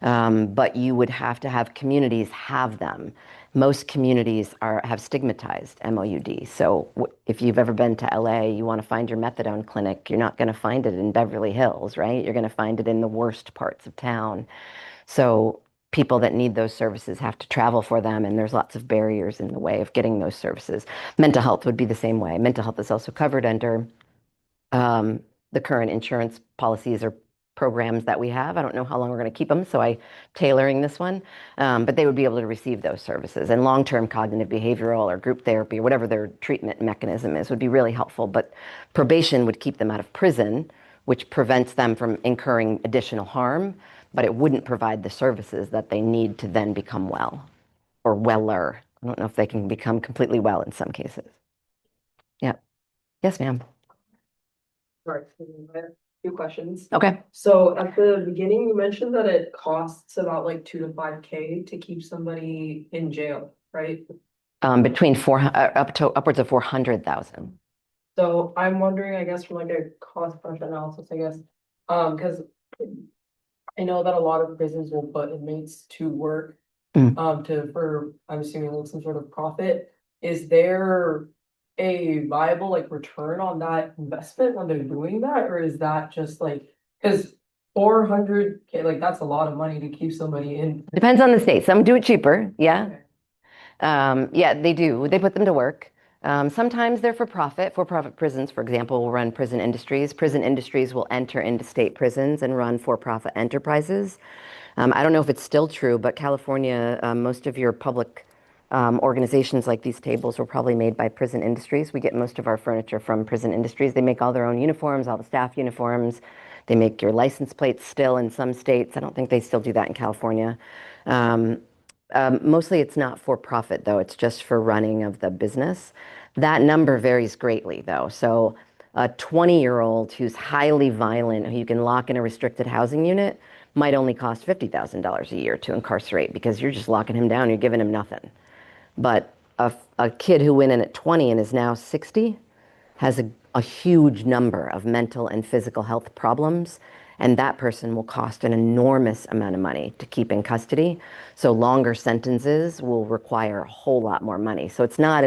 But you would have to have communities have them. Most communities have stigmatized MOUD. So if you've ever been to LA, you want to find your methadone clinic, you're not going to find it in Beverly Hills, right? You're going to find it in the worst parts of town. So people that need those services have to travel for them, and there's lots of barriers in the way of getting those services. Mental health would be the same way. Mental health is also covered under the current insurance policies or programs that we have. I don't know how long we're going to keep them, so I'm tailoring this one. But they would be able to receive those services. And long-term cognitive behavioral or group therapy or whatever their treatment mechanism is would be really helpful. But probation would keep them out of prison, which prevents them from incurring additional harm, but it wouldn't provide the services that they need to then become well or weller. I don't know if they can become completely well in some cases. Yeah. Yes, ma'am. Sorry, I have two questions. Okay. So at the beginning, you mentioned that it costs about like 2 to 5K to keep somebody in jail, right? Between up to upwards of 400,000. So I'm wondering, I guess, from like a cost benefit analysis, I guess, because I know that a lot of prisons will put inmates to work, for I'm assuming like some sort of profit. Is there a viable like return on that investment when they're doing that, or is that just like, because 400K, like that's a lot of money to keep somebody in. Depends on the state. Some do it cheaper. Yeah. Okay. Yeah, they do. They put them to work. Sometimes they're for profit. For-profit prisons, for example, will run prison industries. Prison industries will enter into state prisons and run for-profit enterprises. I don't know if it's still true, but California, most of your public organizations like these tables were probably made by prison industries. We get most of our furniture from prison industries. They make all their own uniforms, all the staff uniforms. They make your license plates still in some states. I don't think they still do that in California. Mostly it's not for profit, though. It's just for running of the business. That number varies greatly, though. So a 20-year-old who's highly violent, who you can lock in a restricted housing unit, might only cost $50,000 a year to incarcerate because you're just locking him down. You're giving him nothing. But a kid who went in at 20 and is now 60 has a huge number of mental and physical health problems, and that person will cost an enormous amount of money to keep in custody. So longer sentences will require a whole lot more money. So it's not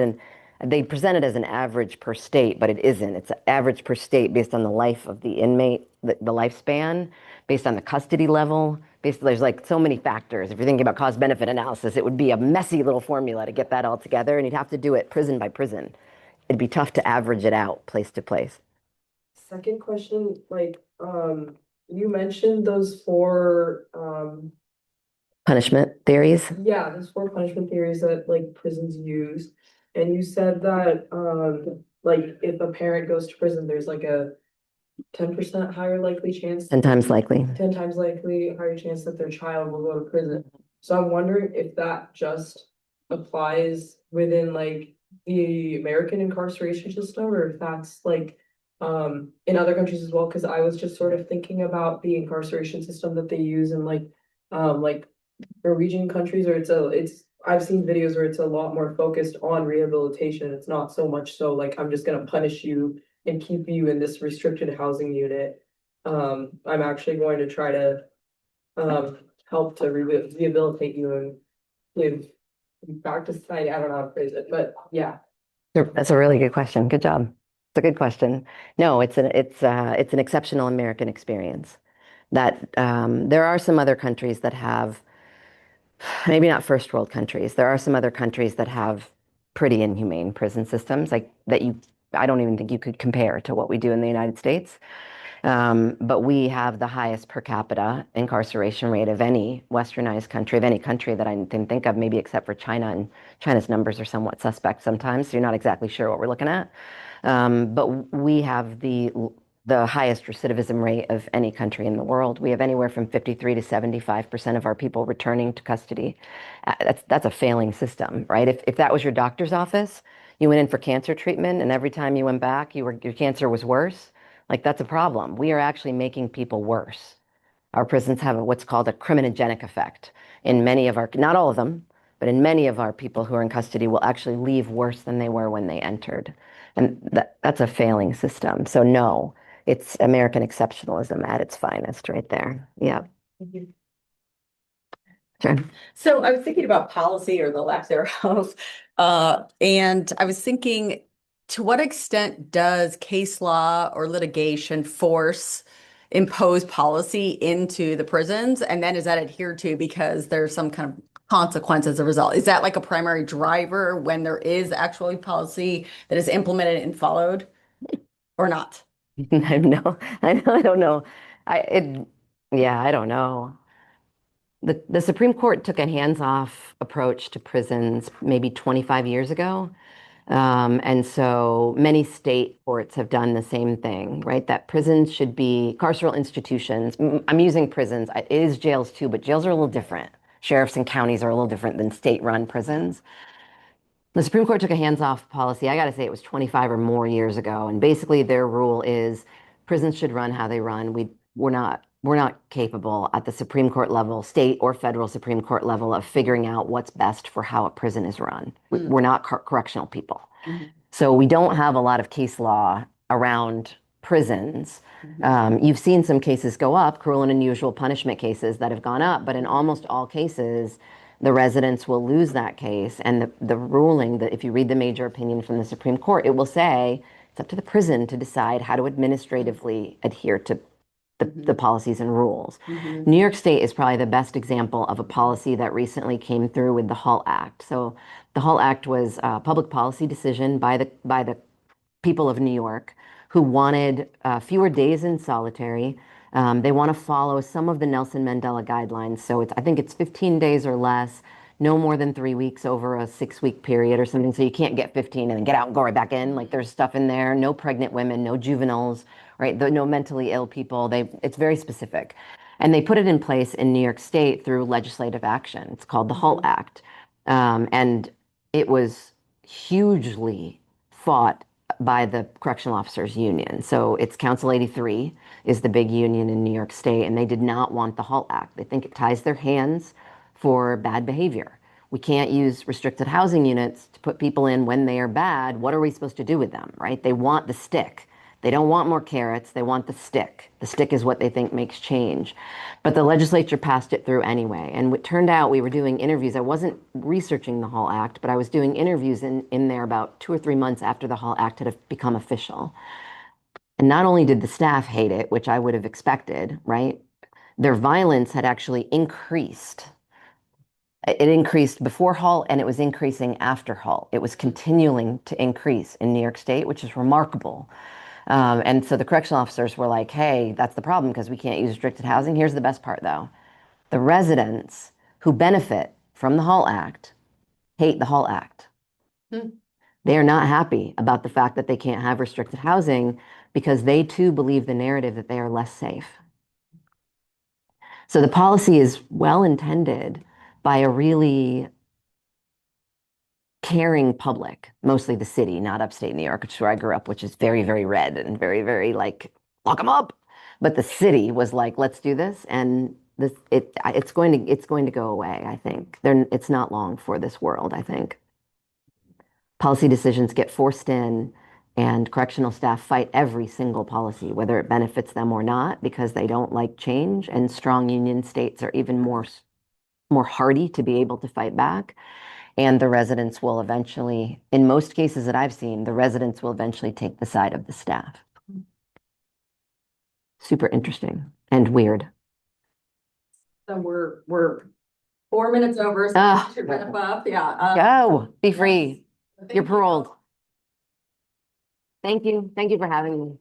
they present it as an average per state, but it isn't. It's an average per state based on the life of the inmate, the lifespan, based on the custody level. There's like so many factors. If you're thinking about cost-benefit analysis, it would be a messy little formula to get that all together, and you'd have to do it prison by prison. It'd be tough to average it out place to place. Second question, like, you mentioned those four, Punishment theories. yeah, those four punishment theories that like prisons use. And you said that, like if a parent goes to prison, there's like a 10% higher likely chance. 10 times likely. 10 times likely higher chance that their child will go to prison. So I'm wondering if that just applies within like the American incarceration system, or if that's like in other countries as well, because I was just sort of thinking about the incarceration system that they use in like Norwegian countries, or it's I've seen videos where it's a lot more focused on rehabilitation. It's not so much so like I'm just gonna punish you and keep you in this restricted housing unit. I'm actually going to try to help to rehabilitate you and live back to society. I don't know how to phrase it, but yeah. That's a really good question. Good job. It's a good question. No, it's an exceptional American experience that there are some other countries that have, maybe not first world countries. There are some other countries that have pretty inhumane prison systems like that I don't even think you could compare to what we do in the United States. But we have the highest per capita incarceration rate of any westernized country, of any country that I can think of, maybe except for China. And China's numbers are somewhat suspect sometimes, so you're not exactly sure what we're looking at. But we have the highest recidivism rate of any country in the world. We have anywhere from 53 to 75% of our people returning to custody. That's a failing system, right? If that was your doctor's office, you went in for cancer treatment, and every time you went back, your cancer was worse. Like that's a problem. We are actually making people worse. Our prisons have what's called a criminogenic effect. In many of our, not all of them, but in many of our people who are in custody will actually leave worse than they were when they entered. And that's a failing system. So no, it's American exceptionalism at its finest right there. Yeah. Sure. So I was thinking about policy or the lack thereof, and I was thinking, to what extent does case law or litigation impose policy into the prisons? And then is that adhered to because there's some kind of consequence as a result? Is that like a primary driver when there is actually policy that is implemented and followed or not? I don't know. Yeah, I don't know. The Supreme Court took a hands-off approach to prisons maybe 25 years ago. And so many state courts have done the same thing, right? That prisons should be carceral institutions. I'm using prisons. It is jails too, but jails are a little different. Sheriffs and counties are a little different than state-run prisons. The Supreme Court took a hands-off policy. I got to say it was 25 or more years ago. And basically their rule is prisons should run how they run. We're not capable at the Supreme Court level, state or federal Supreme Court level, of figuring out what's best for how a prison is run. We're not correctional people. So we don't have a lot of case law around prisons. You've seen some cases go up, cruel and unusual punishment cases that have gone up, but in almost all cases, the residents will lose that case. And the ruling, that if you read the major opinion from the Supreme Court, it will say it's up to the prison to decide how to administratively adhere to the policies and rules. New York State is probably the best example of a policy that recently came through with the HALT Act. So the HALT Act was a public policy decision by the people of New York who wanted fewer days in solitary. They want to follow some of the Nelson Mandela guidelines. So I think it's 15 days or less, no more than 3 weeks over a 6-week period or something. So you can't get 15 and then get out and go right back in. Like there's stuff in there, no pregnant women, no juveniles, right? No mentally ill people. It's very specific. And they put it in place in New York State through legislative action. It's called the HALT Act. And it was hugely fought by the correctional officers union. So it's Council 83 is the big union in New York State, and they did not want the HALT Act. They think it ties their hands for bad behavior. We can't use restricted housing units to put people in when they are bad. What are we supposed to do with them, right? They want the stick. They don't want more carrots. They want the stick. The stick is what they think makes change. But the legislature passed it through anyway. And it turned out we were doing interviews. I wasn't researching the HALT Act, but I was doing interviews in there about 2 or 3 months after the HALT Act had become official. And not only did the staff hate it, which I would have expected, right? Their violence had actually increased. It increased before HALT and it was increasing after HALT. It was continuing to increase in New York State, which is remarkable. And so the correctional officers were like, hey, that's the problem because we can't use restricted housing. Here's the best part though. The residents who benefit from the Hall Act hate the Hall Act. They are not happy about the fact that they can't have restricted housing because they too believe the narrative that they are less safe. So the policy is well intended by a really caring public, mostly the city, not upstate New York, which is where I grew up, which is very, very red and very, very like, lock them up. But the city was like, let's do this. And it's going to go away, I think. It's not long for this world, I think. Policy decisions get forced in, and correctional staff fight every single policy, whether it benefits them or not, because they don't like change. And strong union states are even more hardy to be able to fight back. And the residents will eventually, in most cases that I've seen, the residents will eventually take the side of the staff. Super interesting and weird. So we're 4 minutes over, so Ah. we should wrap up. Yeah. Go, be free. Thank You're you. paroled. Thank you. Thank you for having me.